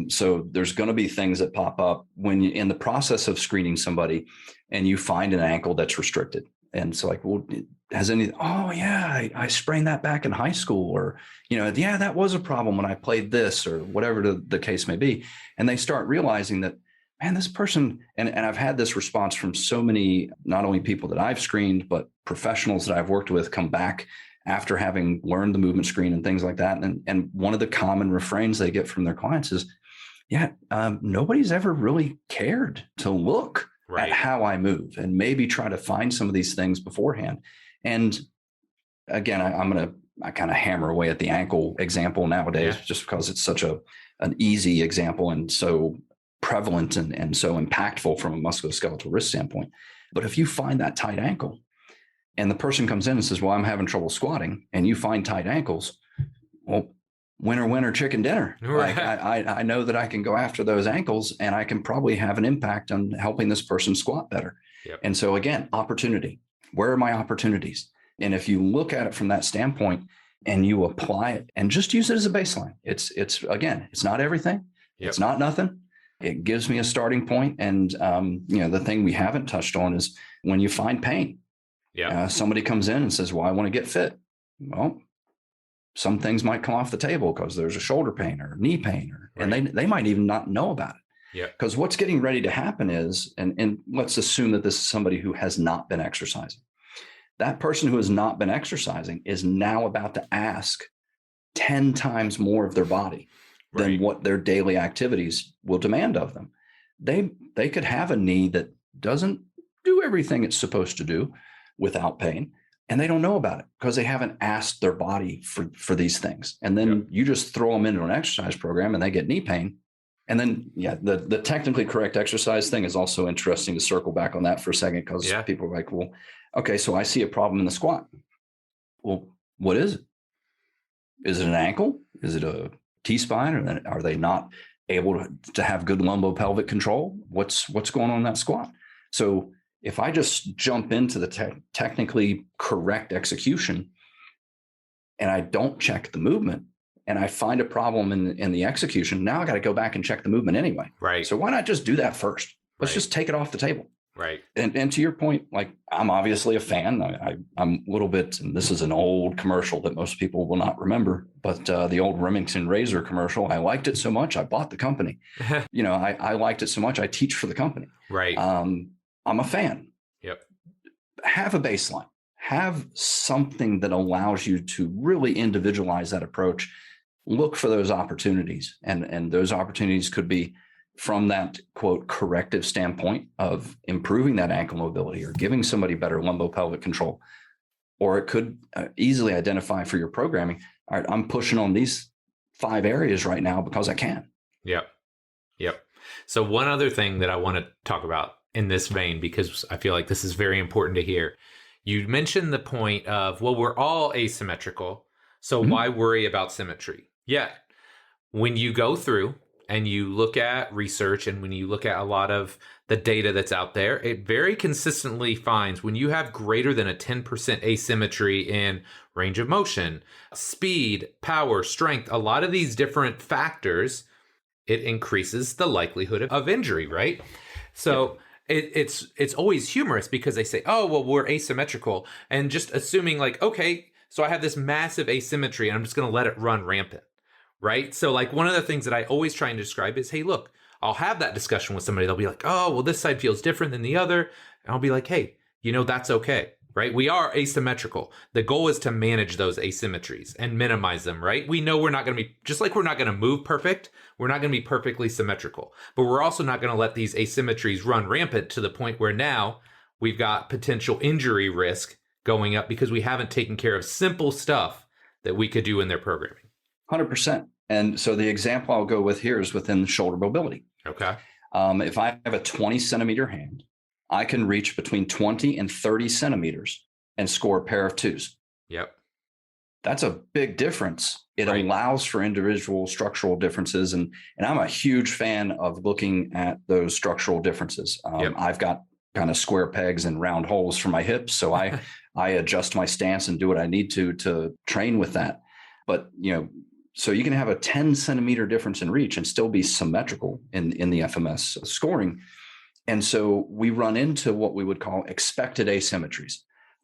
So there's going to be things that pop up when you in the process of screening somebody and you find an ankle that's restricted. And so like, well, I sprained that back in high school, or, yeah, that was a problem when I played this, or whatever the case may be. And they start realizing that, man, this person, and I've had this response from so many, not only people that I've screened, but professionals that I've worked with come back after having learned the movement screen and things like that. And one of the common refrains they get from their clients is, nobody's ever really cared to look at how I move and maybe try to find some of these things beforehand. And again, I kind of hammer away at the ankle example nowadays, just because it's such an easy example and so prevalent and so impactful from a musculoskeletal risk standpoint. But if you find that tight ankle and the person comes in and says, well, I'm having trouble squatting, and you find tight ankles, well, winner, chicken dinner. Like I know that I can go after those ankles and I can probably have an impact on helping this person squat better. And so again, opportunity. Where are my opportunities? And if you look at it from that standpoint and you apply it and just use it as a baseline, it's again, it's not everything. It's not nothing. It gives me a starting point. And, the thing we haven't touched on is when you find pain, somebody comes in and says, well, I want to get fit. Well, some things might come off the table because there's a shoulder pain or knee pain, and they might even not know about it. Because what's getting ready to happen is, and let's assume that this is somebody who has not been exercising. That person who has not been exercising is now about to ask 10 times more of their body than what their daily activities will demand of them. They could have a knee that doesn't do everything it's supposed to do without pain, and they don't know about it because they haven't asked their body for these things. And then you just throw them into an exercise program and they get knee pain. And then, the technically correct exercise thing is also interesting to circle back on that for a second, because people are like, well, okay, so I see a problem in the squat. Well, what is it? Is it an ankle? Is it a T-spine? Or are they not able to have good lumbopelvic control? What's going on in that squat? So if I just jump into the technically correct execution and I don't check the movement and I find a problem in the execution, now I got to go back and check the movement anyway. So why not just do that first? Let's just take it off the table. And to your point, like, I'm obviously a fan. I'm a little bit, and this is an old commercial that most people will not remember, but the old Remington razor commercial, I liked it so much, I bought the company. I liked it so much, I teach for the company. I'm a fan. Have a baseline. Have something that allows you to really individualize that approach. Look for those opportunities. And those opportunities could be from that, quote, corrective standpoint of improving that ankle mobility or giving somebody better lumbopelvic control. Or it could easily identify for your programming, all right, I'm pushing on these 5 areas right now because I can. So one other thing that I want to talk about in this vein, because I feel like this is very important to hear. You mentioned the point of, well, we're all asymmetrical, so why worry about symmetry? when you go through and you look at research and when you look at a lot of the data that's out there, it very consistently finds when you have greater than a 10% asymmetry in range of motion, speed, power, strength, a lot of these different factors, it increases the likelihood of injury, right? So it's always humorous because they say, oh, well, we're asymmetrical. And just assuming like, okay, so I have this massive asymmetry and I'm just going to let it run rampant, right? So like one of the things that I always try and describe is, hey, look, I'll have that discussion with somebody. They'll be like, oh, well, this side feels different than the other. And I'll be like, hey, that's okay, right? We are asymmetrical. The goal is to manage those asymmetries and minimize them, right? We know we're not going to be, just like we're not going to move perfect, we're not going to be perfectly symmetrical, but we're also not going to let these asymmetries run rampant to the point where now we've got potential injury risk going up because we haven't taken care of simple stuff that we could do in their programming. 100%. And so the example I'll go with here is within shoulder mobility. Okay. If I have a 20 centimeter hand, I can reach between 20 and 30 centimeters and score a pair of twos. Yep. That's a big difference. It allows for individual structural differences. And I'm a huge fan of looking at those structural differences. I've got kind of square pegs and round holes for my hips. So I adjust my stance and do what I need to train with that. But, so you can have a 10 centimeter difference in reach and still be symmetrical in the FMS scoring. And so we run into what we would call expected asymmetries.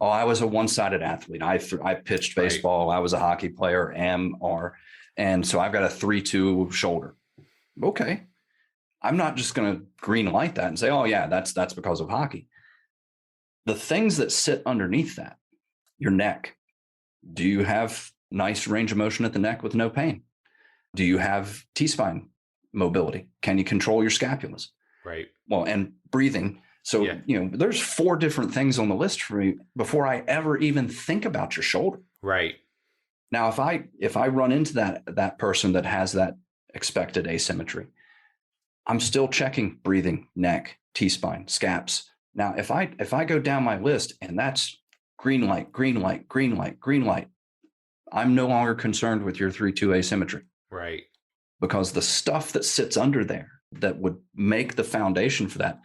Oh, I was a one-sided athlete. I pitched baseball. I was a hockey player, are. And so I've got a 3-2 shoulder. Okay. I'm not just going to green light that and say, oh yeah, that's because of hockey. The things that sit underneath that, your neck, do you have nice range of motion at the neck with no pain? Do you have T-spine mobility? Can you control your scapulas? Right. Well, and breathing. So, there's 4 different things on the list for me before I ever even think about your shoulder. Right. Now, if I run into that person that has that expected asymmetry, I'm still checking breathing, neck, T-spine, scaps. Now, if I go down my list and that's green light, green light, green light, green light, I'm no longer concerned with your 3-2 asymmetry. Right. Because the stuff that sits under there that would make the foundation for that,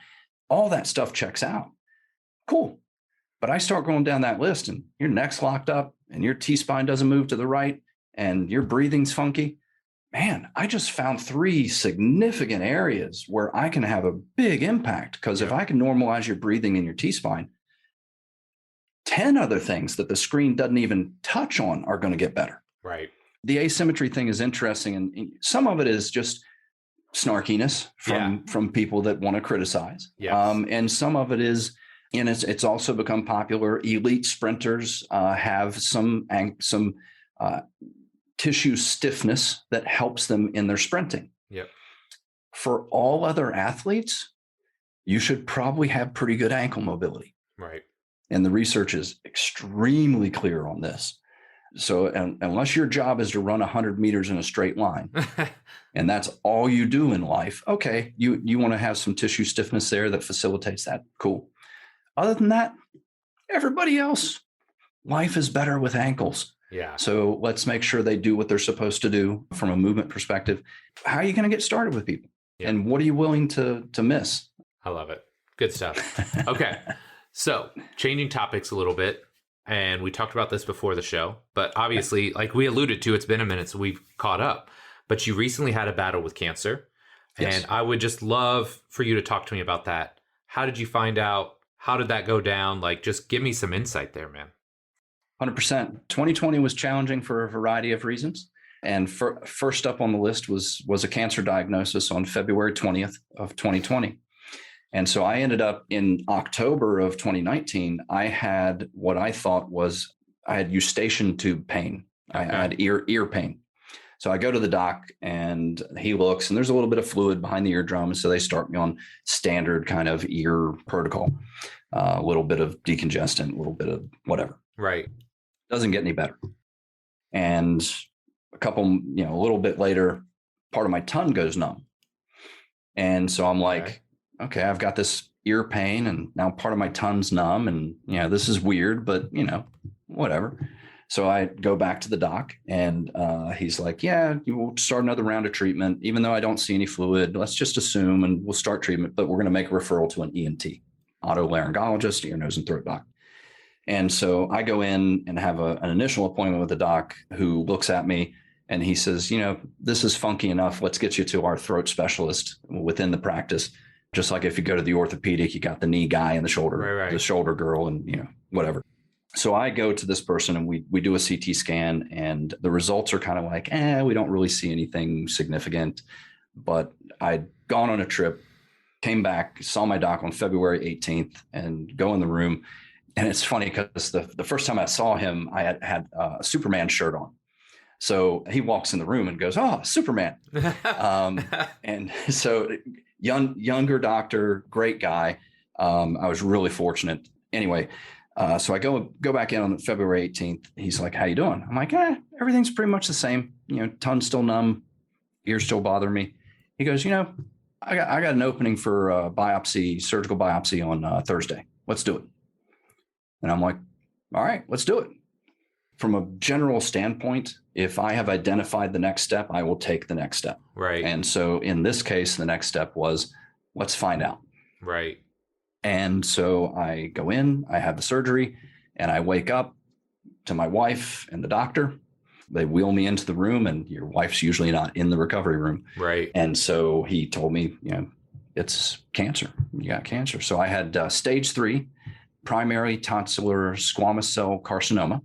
all that stuff checks out. Cool. But I start going down that list and your neck's locked up and your T-spine doesn't move to the right and your breathing's funky. Man, I just found 3 significant areas where I can have a big impact. Because if I can normalize your breathing and your T-spine, 10 other things that the screen doesn't even touch on are going to get better. Right. The asymmetry thing is interesting. And some of it is just snarkiness from people that want to criticize. Yes. And some of it is, and it's also become popular. Elite sprinters have some tissue stiffness that helps them in their sprinting. Yep. For all other athletes, you should probably have pretty good ankle mobility. Right. And the research is extremely clear on this. So unless your job is to run 100 meters in a straight line, and that's all you do in life, okay, you want to have some tissue stiffness there that facilitates that. Cool. Other than that, everybody else, life is better with ankles. Yeah. So let's make sure they do what they're supposed to do from a movement perspective. How are you going to get started with people? Yeah. And what are you willing to miss? I love it. Good stuff. Okay. So changing topics a little bit, and we talked about this before the show, but obviously, like we alluded to, it's been a minute, so we've caught up. But you recently had a battle with cancer, and I would just love for you to talk to me about that. How did you find out? How did that go down? Like, just give me some insight there, man. 100%. 2020 was challenging for a variety of reasons. And first up on the list was a cancer diagnosis on February 20th of 2020. And so I ended up in October of 2019, I had what I thought was, I had eustachian tube pain. Okay. I had ear pain. So I go to the doc and he looks and there's a little bit of fluid behind the eardrum. So they start me on standard kind of ear protocol, a little bit of decongestant, a little bit of whatever. Right. Doesn't get any better. And a little bit later, part of my tongue goes numb. And so I'm like, okay, I've got this ear pain and now part of my tongue's numb and, this is weird, but whatever. So I go back to the doc and he's like, yeah, you will start another round of treatment, even though I don't see any fluid. Let's just assume and we'll start treatment, but we're going to make a referral to an ENT, otolaryngologist, ear, nose, and throat doc. And so I go in and have an initial appointment with the doc who looks at me and he says, this is funky enough. Let's get you to our throat specialist within the practice. Just like if you go to the orthopedic, you got the knee guy and the shoulder, the shoulder girl and, whatever. So I go to this person and we do a CT scan and the results are kind of like, we don't really see anything significant. But I'd gone on a trip, came back, saw my doc on February 18th and go in the room. And it's funny because the first time I saw him, I had a Superman shirt on. So he walks in the room and goes, "Oh, Superman." And so younger doctor, great guy. I was really fortunate. Anyway, so I go back in on February 18th. He's like, "How you doing?" I'm like, everything's pretty much the same. Tongue's still numb, ears still bother me. He goes, I got an opening for surgical biopsy on Thursday. Let's do it. And I'm like, all right, let's do it. From a general standpoint, if I have identified the next step, I will take the next step. Right. And so in this case, the next step was, let's find out. Right. And so I go in, I have the surgery, and I wake up to my wife and the doctor. They wheel me into the room, and your wife's usually not in the recovery room. Right. And so he told me, it's cancer. You got cancer. So I had stage 3 primary tonsillar squamous cell carcinoma.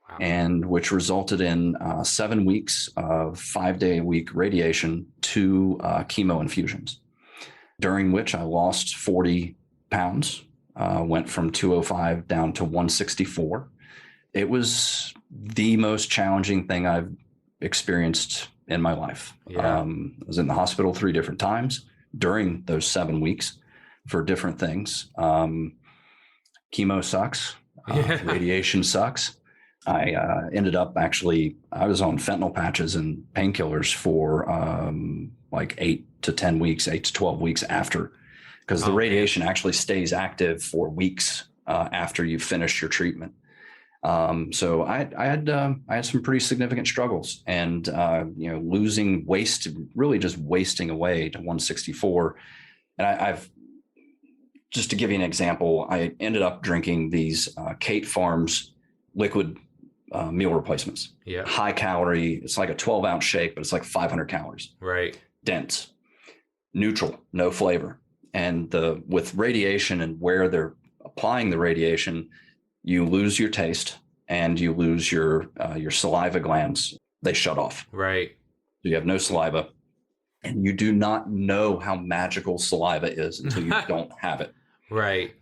Wow. And which resulted in 7 weeks of 5-day-a-week radiation, 2 chemo infusions, during which I lost 40 pounds, went from 205 down to 164. It was the most challenging thing I've experienced in my life. Yeah. I was in the hospital 3 different times during those 7 weeks for different things. Chemo sucks. Radiation sucks. I ended up I was on fentanyl patches and painkillers for like 8 to 10 weeks, 8 to 12 weeks after, because the radiation actually stays active for weeks after you finish your treatment. So I had some pretty significant struggles and, losing waste, really just wasting away to 164. And I've, just to give you an example, I ended up drinking these Kate Farms liquid meal replacements. Yeah. High calorie. It's like a 12-ounce shake, but it's like 500 calories. Right. Dense, neutral, no flavor. And with radiation and where they're applying the radiation, you lose your taste and you lose your saliva glands. They shut off. Right. So you have no saliva, and you do not know how magical saliva is until you don't have it. Right.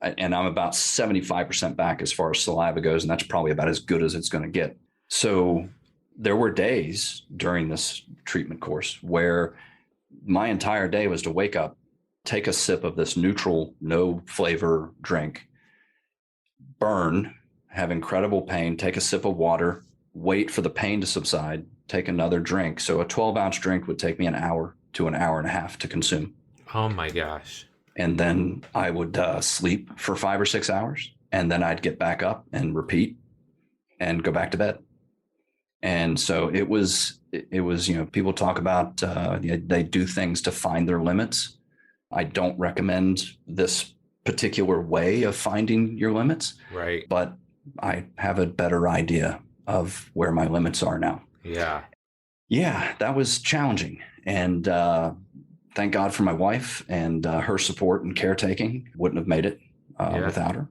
And I'm about 75% back as far as saliva goes, and that's probably about as good as it's going to get. So there were days during this treatment course where my entire day was to wake up, take a sip of this neutral, no flavor drink, burn, have incredible pain, take a sip of water, wait for the pain to subside, take another drink. So a 12-ounce drink would take me an hour to an hour and a half to consume. Oh my gosh. And then I would sleep for 5 or 6 hours, and then I'd get back up and repeat and go back to bed. And so it was, people talk about, they do things to find their limits. I don't recommend this particular way of finding your limits. Right. But I have a better idea of where my limits are now. Yeah. Yeah, that was challenging. And thank God for my wife and her support and caretaking. Wouldn't have made it without her.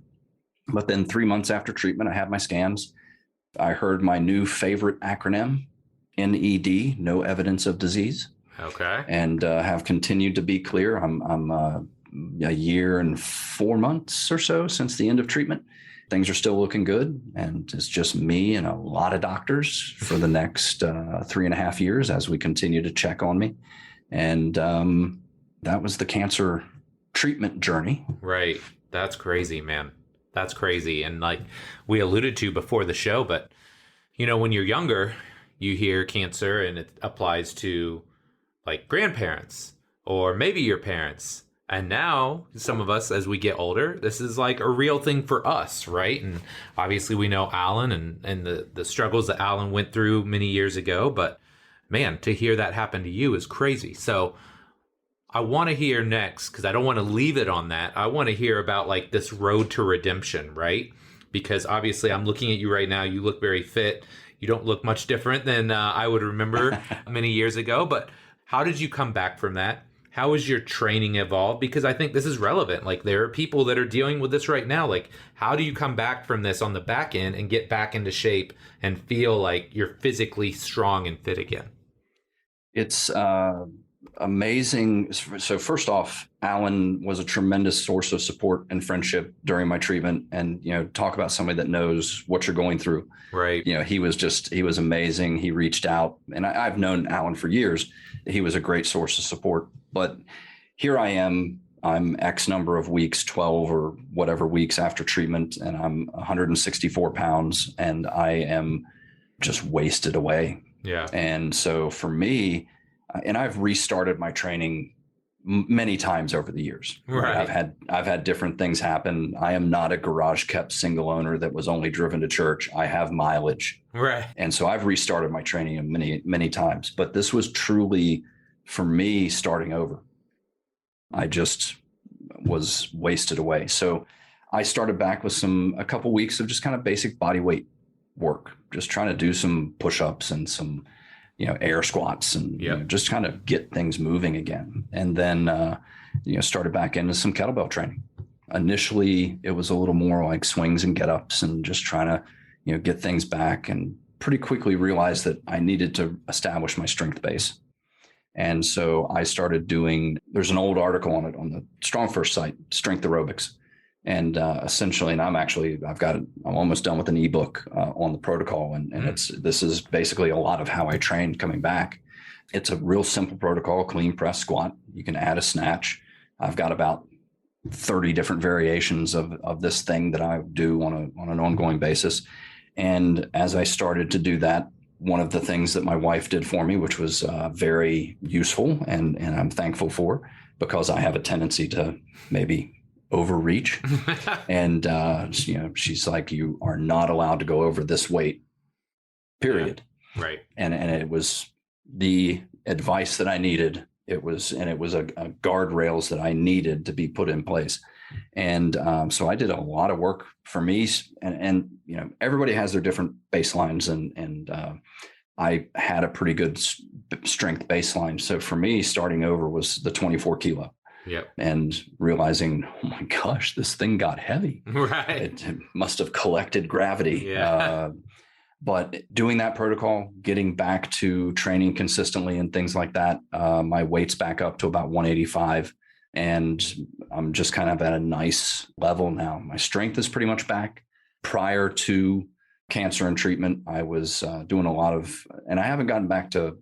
But then 3 months after treatment, I had my scans. I heard my new favorite acronym, NED, no evidence of disease. Okay. And have continued to be clear. I'm a year and 4 months or so since the end of treatment. Things are still looking good. And it's just me and a lot of doctors for the next 3.5 years as we continue to check on me. And that was the cancer treatment journey. Right. That's crazy, man. That's crazy. And like we alluded to before the show, but when you're younger, you hear cancer and it applies to like grandparents or maybe your parents. And now, some of us, as we get older, this is like a real thing for us, right? And obviously, we know Alan and the struggles that Alan went through many years ago. But man, to hear that happen to you is crazy. So I want to hear next, because I don't want to leave it on that. I want to hear about like this road to redemption, right? Because obviously, I'm looking at you right now. You look very fit. You don't look much different than I would remember many years ago. But how did you come back from that? How has your training evolved? Because I think this is relevant. Like there are people that are dealing with this right now. Like how do you come back from this on the back end and get back into shape and feel like you're physically strong and fit again? It's amazing. So first off, Alan was a tremendous source of support and friendship during my treatment. And, talk about somebody that knows what you're going through. Right. He was amazing. He reached out, and I've known Alan for years. He was a great source of support. But here I am, I'm X number of weeks, 12 or whatever weeks after treatment, and I'm 164 pounds and I am just wasted away. Yeah. And so for me, and I've restarted my training many times over the years. Right. I've had different things happen. I am not a garage kept single owner that was only driven to church. I have mileage. Right. And so I've restarted my training many, many times, but this was truly for me starting over. I just was wasted away. So I started back with a couple weeks of just kind of basic body weight work, just trying to do some push-ups and some air squats and just kind of get things moving again. And then, started back into some kettlebell training. Initially, it was a little more like swings and get-ups and just trying to, get things back, and pretty quickly realized that I needed to establish my strength base. And so I started there's an old article on it on the StrongFirst site, strength aerobics. And essentially, and I'm almost done with an ebook on the protocol. And this is basically a lot of how I train coming back. It's a real simple protocol, clean press squat. You can add a snatch. I've got about 30 different variations of this thing that I do on an ongoing basis. And as I started to do that, one of the things that my wife did for me, which was very useful and I'm thankful for, because I have a tendency to maybe overreach. And, she's like, you are not allowed to go over this weight, period. Yeah. Right. And it was the advice that I needed. It was a guardrails that I needed to be put in place. And so I did a lot of work for me, and everybody has their different baselines, and I had a pretty good strength baseline. So for me, starting over was the 24 kilo. Yep. And realizing, oh my gosh, this thing got heavy. Right. It must have collected gravity. Yeah. But doing that protocol, getting back to training consistently and things like that, my weight's back up to about 185. And I'm just kind of at a nice level now. My strength is pretty much back. Prior to cancer and treatment, I was doing a lot of, and I haven't gotten back to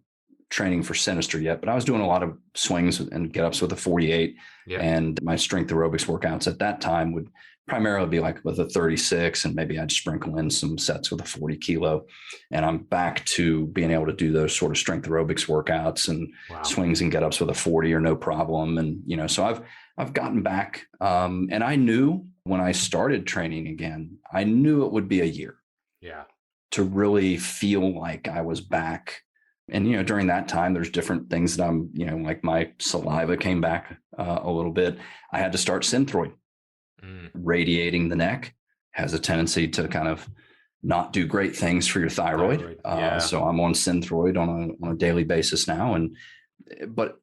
training for Sinister yet, but I was doing a lot of swings and get-ups with a 48. Yeah. And my strength aerobics workouts at that time would primarily be like with a 36, and maybe I'd sprinkle in some sets with a 40 kilo. And I'm back to being able to do those sort of strength aerobics workouts and swings and get-ups with a 40 or no problem. And, so I've gotten back. And I knew when I started training again, I knew it would be a year. Yeah. To really feel like I was back. And, during that time, there's different things that I'm, like my saliva came back a little bit. I had to start Synthroid. Radiating the neck has a tendency to kind of not do great things for your thyroid. So I'm on Synthroid on a daily basis now. But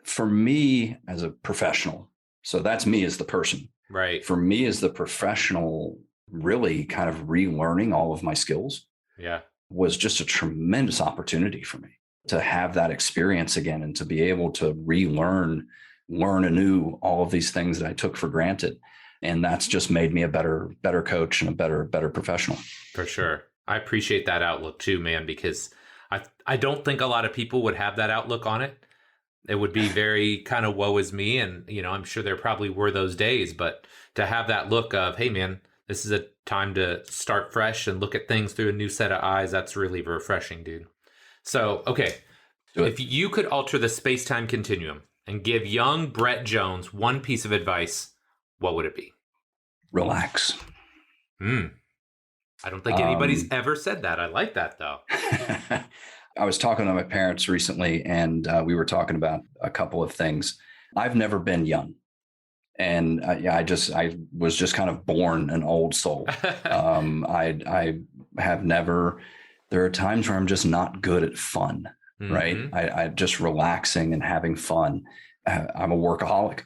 for me as a professional, so that's me as the person. Right. For me as the professional, really kind of relearning all of my skills. Yeah. Was just a tremendous opportunity for me to have that experience again and to be able to learn anew all of these things that I took for granted. And that's just made me a better coach and a better professional. For sure. I appreciate that outlook too, man, because I don't think a lot of people would have that outlook on it. It would be very kind of woe is me. And, I'm sure there probably were those days, but to have that look of, hey man, this is a time to start fresh and look at things through a new set of eyes. That's really refreshing, dude. So, okay. If you could alter the space-time continuum, and give young Brett Jones one piece of advice, what would it be? Relax. I don't think anybody's ever said that. I like that, though. I was talking to my parents recently, and we were talking about a couple of things. I've never been young. And I was just kind of born an old soul. I have never, there are times where I'm just not good at fun, right? I just relaxing and having fun. I'm a workaholic.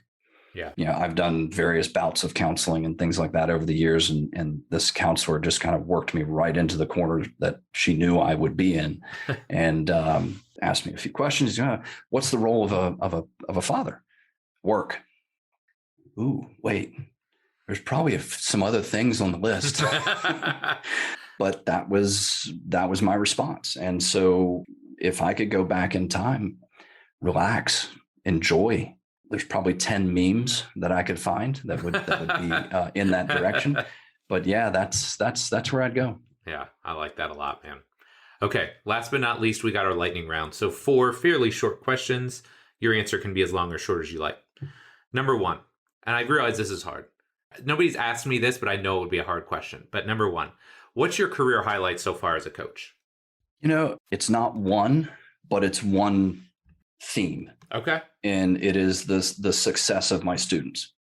Yeah. I've done various bouts of counseling and things like that over the years. And this counselor just kind of worked me right into the corner that she knew I would be in and asked me a few questions. What's the role of a father? Work. Ooh, wait, there's probably some other things on the list, but that was my response. And so if I could go back in time, relax, enjoy, there's probably 10 memes that I could find that would be in that direction. But yeah, that's where I'd go. Yeah, I like that a lot, man. Okay, last but not least, we got our lightning round. So 4 fairly short questions. Your answer can be as long or short as you like. Number 1. And I realize this is hard. Nobody's asked me this, but I know it would be a hard question. But number 1, what's your career highlight so far as a coach? It's not one, but it's one theme. Okay. And it is the success of my students.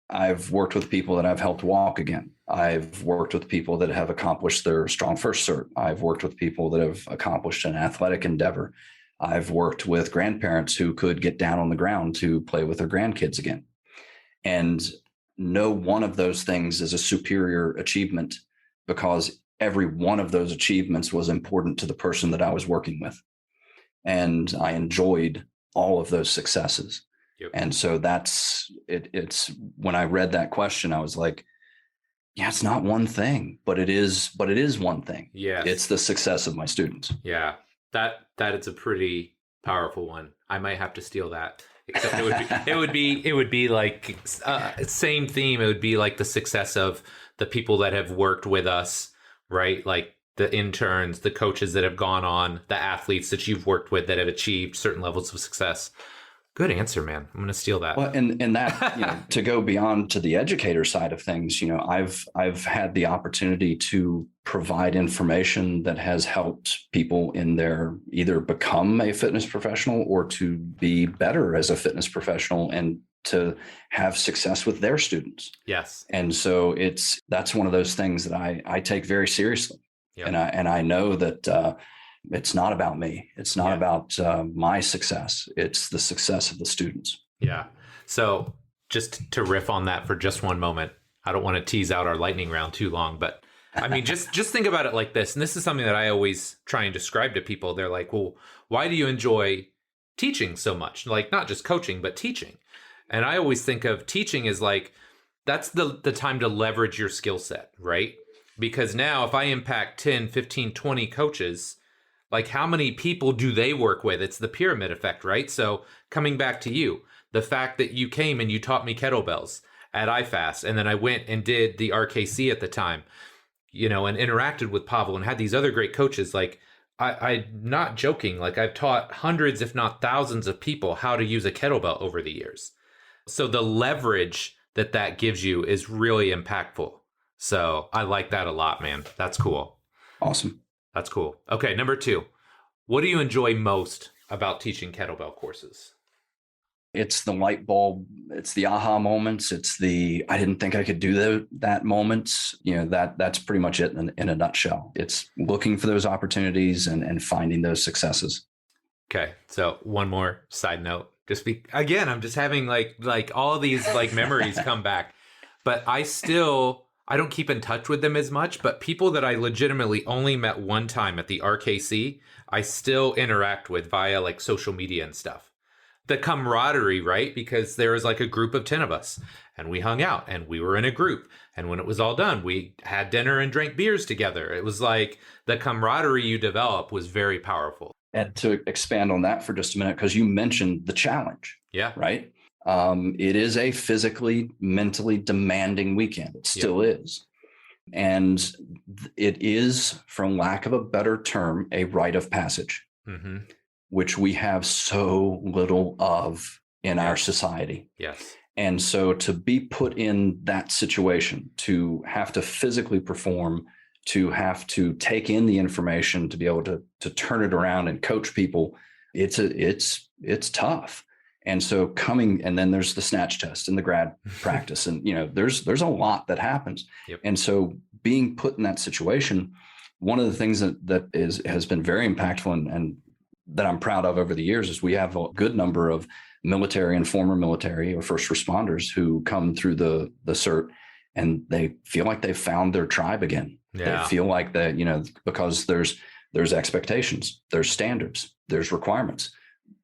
I've worked with people that I've helped walk again. I've worked with people that have accomplished their StrongFirst cert. I've worked with people that have accomplished an athletic endeavor. I've worked with grandparents who could get down on the ground to play with their grandkids again. And no one of those things is a superior achievement because every one of those achievements was important to the person that I was working with. And I enjoyed all of those successes. Yep. And so that's it. It's when I read that question, I was like, yeah, it's not one thing, but it is one thing. Yeah. It's the success of my students. Yeah. That is a pretty powerful one. I might have to steal that. Except it would be like same theme. It would be like the success of the people that have worked with us, right? Like the interns, the coaches that have gone on, the athletes that you've worked with that have achieved certain levels of success. Good answer, man. I'm going to steal that. Well, and that, to go beyond to the educator side of things, I've had the opportunity to provide information that has helped people in their either become a fitness professional or to be better as a fitness professional and to have success with their students. Yes. And so that's one of those things that I take very seriously. Yep. And I know that, it's not about me. It's not about my success. It's the success of the students. Yeah. So just to riff on that for just one moment, I don't want to tease out our lightning round too long, but I mean, just think about it like this. And this is something that I always try and describe to people. They're like, well, why do you enjoy teaching so much? Like not just coaching, but teaching. And I always think of teaching as like, that's the time to leverage your skill set, right? Because now if I impact 10, 15, 20 coaches, like how many people do they work with? It's the pyramid effect, right? So coming back to you, the fact that you came and you taught me kettlebells at IFAST, and then I went and did the RKC at the time, and interacted with Pavel and had these other great coaches. Like I'm not joking. Like I've taught hundreds, if not thousands of people how to use a kettlebell over the years. So the leverage that gives you is really impactful. So I like that a lot, man. That's cool. Awesome. That's cool. Okay, number 2. What do you enjoy most about teaching kettlebell courses? It's the light bulb. It's the aha moments. It's the I didn't think I could do that moments. That's pretty much it in a nutshell. It's looking for those opportunities and finding those successes. Okay, so one more side note. I'm just having like all these like memories come back, but I don't keep in touch with them as much, but people that I legitimately only met one time at the RKC, I still interact with via like social media and stuff. The camaraderie, right? Because there was like a group of 10 of us and we hung out and we were in a group. And when it was all done, we had dinner and drank beers together. It was like the camaraderie you develop was very powerful. And to expand on that for just a minute, because you mentioned the challenge. Yeah. Right. It is a physically, mentally demanding weekend. It still is. And it is, for lack of a better term, a rite of passage, which we have so little of in our society. Yes. And so to be put in that situation, to have to physically perform, to have to take in the information, to be able to turn it around and coach people, it's tough. And so and then there's the snatch test and the grad practice, and there's a lot that happens. Yep. And so being put in that situation, one of the things that has been very impactful and that I'm proud of over the years is we have a good number of military and former military or first responders who come through the CERT, and they feel like they've found their tribe again. Yeah. They feel like that, because there's expectations, there's standards, there's requirements.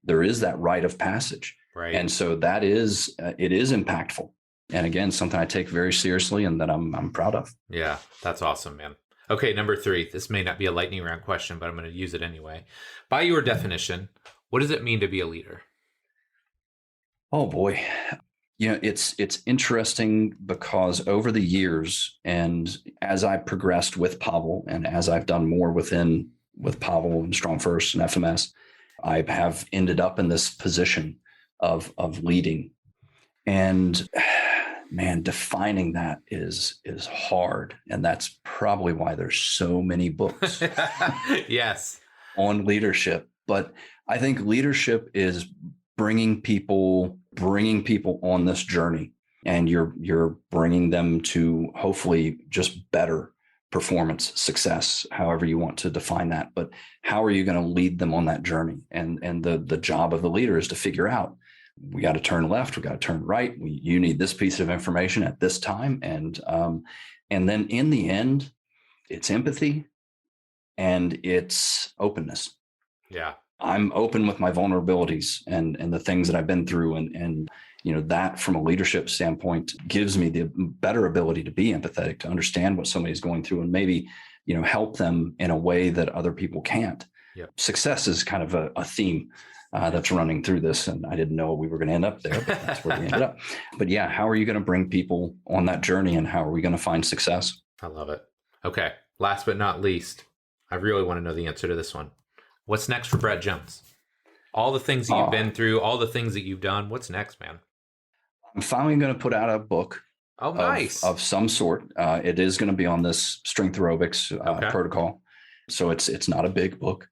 There is that rite of passage. Right. And so it is impactful. And again, something I take very seriously and that I'm proud of. Yeah, that's awesome, man. Okay, number 3. This may not be a lightning round question, but I'm going to use it anyway. By your definition, what does it mean to be a leader? Oh boy. It's interesting because over the years, and as I progressed with Pavel, and as I've done more with Pavel and StrongFirst and FMS, I have ended up in this position of leading. And man, defining that is hard. And that's probably why there's so many books yes, on leadership. But I think leadership is bringing people on this journey, and you're bringing them to hopefully just better performance, success, however you want to define that. But how are you going to lead them on that journey? And the job of the leader is to figure out, we got to turn left, we got to turn right. You need this piece of information at this time. And then in the end, it's empathy and it's openness. Yeah. I'm open with my vulnerabilities and the things that I've been through. And that from a leadership standpoint gives me the better ability to be empathetic, to understand what somebody's going through and maybe, help them in a way that other people can't. Yep. Success is kind of a theme that's running through this. And I didn't know we were going to end up there, but that's where we ended up. But yeah, how are you going to bring people on that journey, and how are we going to find success? I love it. Okay. Last but not least, I really want to know the answer to this one. What's next for Brett Jones? All the things that you've been through, all the things that you've done. What's next, man? I'm finally going to put out a book. Oh, nice. Of some sort. It is going to be on this strength aerobics protocol. So it's not a big book.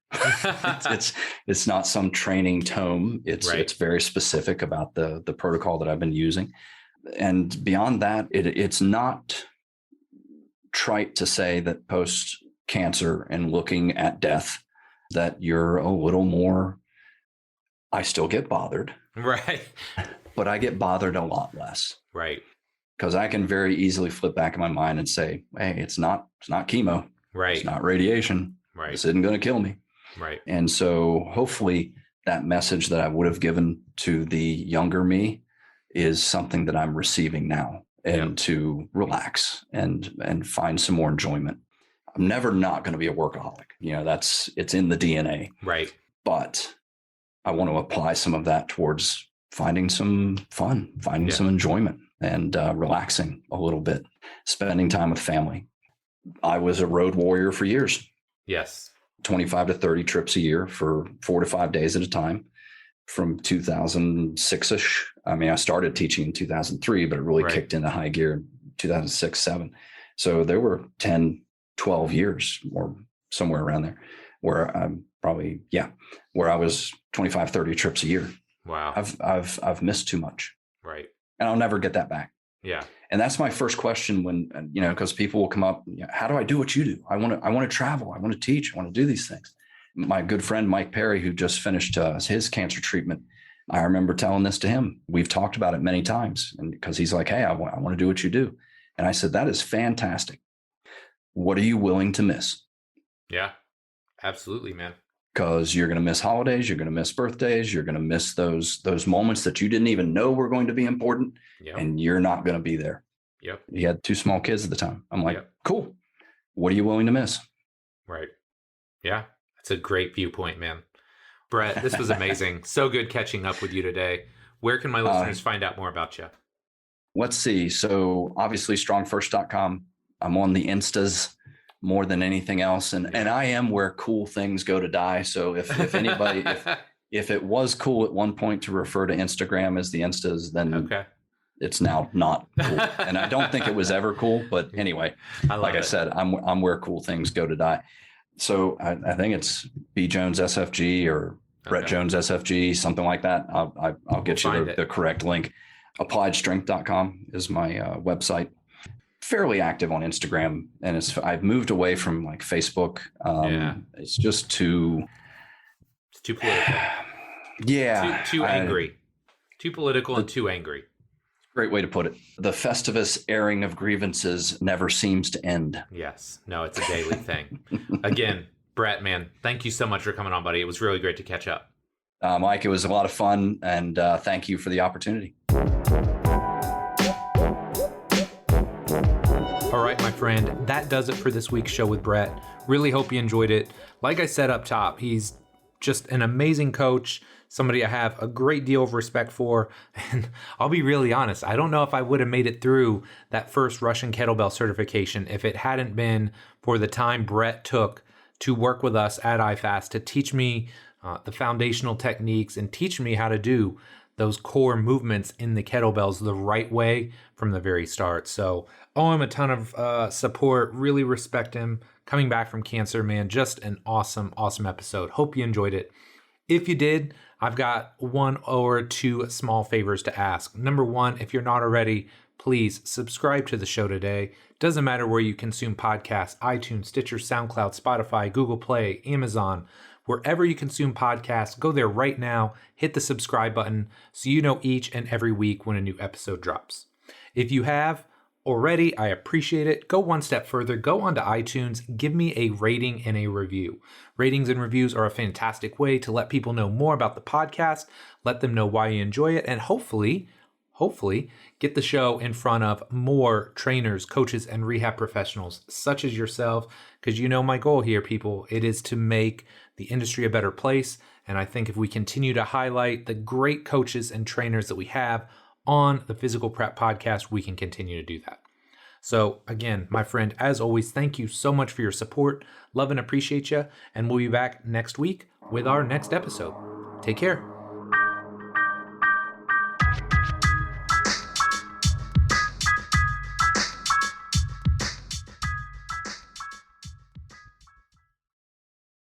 it's not some training tome. It's very specific about the protocol that I've been using. And beyond that, it's not trite to say that post cancer and looking at death, that you're a little more, I still get bothered. Right. But I get bothered a lot less. Right. Because I can very easily flip back in my mind and say, hey, it's not chemo. Right. It's not radiation. Right. This isn't going to kill me. Right. And so hopefully that message that I would have given to the younger me is something that I'm receiving now, and to relax and find some more enjoyment. I'm never not going to be a workaholic. It's in the DNA. Right. But I want to apply some of that towards finding some fun, finding some enjoyment, and relaxing a little bit, spending time with family. I was a road warrior for years. Yes. 25 to 30 trips a year for 4 to 5 days at a time from 2006-ish. I mean, I started teaching in 2003, but it really kicked into high gear in 2006, 7. So there were 10, 12 years or somewhere around there where I'm probably, where I was 25, 30 trips a year. Wow. I've missed too much. Right. And I'll never get that back. Yeah. And that's my first question when, because people will come up, how do I do what you do? I want to travel. I want to teach. I want to do these things. My good friend, Mike Perry, who just finished his cancer treatment, I remember telling this to him. We've talked about it many times, and because he's like, hey, I want to do what you do. And I said, that is fantastic. What are you willing to miss? Yeah, absolutely, man. Because you're going to miss holidays, you're going to miss birthdays, you're going to miss those moments that you didn't even know were going to be important, and you're not going to be there. Yep. He had 2 small kids at the time. I'm like, cool. What are you willing to miss? Right. Yeah, that's a great viewpoint, man. Brett, this was amazing. So good catching up with you today. Where can my listeners find out more about you? Let's see. So obviously strongfirst.com. I'm on the Instas more than anything else. And I am where cool things go to die. So if anybody, If it was cool at one point to refer to Instagram as the Instas, then Okay. it's now not cool. And I don't think it was ever cool. But anyway, like I said, I'm where cool things go to die. So I think it's B Jones SFG or Brett Jones SFG, something like that. I'll get you the correct link. AppliedStrength.com is my website. Fairly active on Instagram, and I've moved away from like Facebook. It's just it's too political. Yeah, too angry, too political, and too angry. Great way to put it. The Festivus airing of grievances never seems to end. Yes. No, it's a daily thing. Again, Brett, man, thank you so much for coming on, buddy. It was really great to catch up. Mike, it was a lot of fun, and thank you for the opportunity. All right, my friend, that does it for this week's show with Brett. Really hope you enjoyed it. Like I said up top, he's just an amazing coach, somebody I have a great deal of respect for. And I'll be really honest, I don't know if I would have made it through that first Russian kettlebell certification if it hadn't been for the time Brett took to work with us at iFast to teach me the foundational techniques and teach me how to do those core movements in the kettlebells the right way from the very start. So owe him a ton of support, really respect him. Coming back from cancer, man, just an awesome, awesome episode. Hope you enjoyed it. If you did, I've got one or two small favors to ask. Number one, if you're not already, please subscribe to the show today. Doesn't matter where you consume podcasts, iTunes, Stitcher, SoundCloud, Spotify, Google Play, Amazon, wherever you consume podcasts, go there right now, hit the subscribe button so you know each and every week when a new episode drops. If you have already, I appreciate it. Go one step further, go onto iTunes, give me a rating and a review. Ratings and reviews are a fantastic way to let people know more about the podcast, let them know why you enjoy it, and hopefully get the show in front of more trainers, coaches, and rehab professionals such as yourself, because you know my goal here, people, it is to make the industry a better place. And I think if we continue to highlight the great coaches and trainers that we have on the Physical Prep Podcast, we can continue to do that. So again, my friend, as always, thank you so much for your support. Love and appreciate you. And we'll be back next week with our next episode. Take care.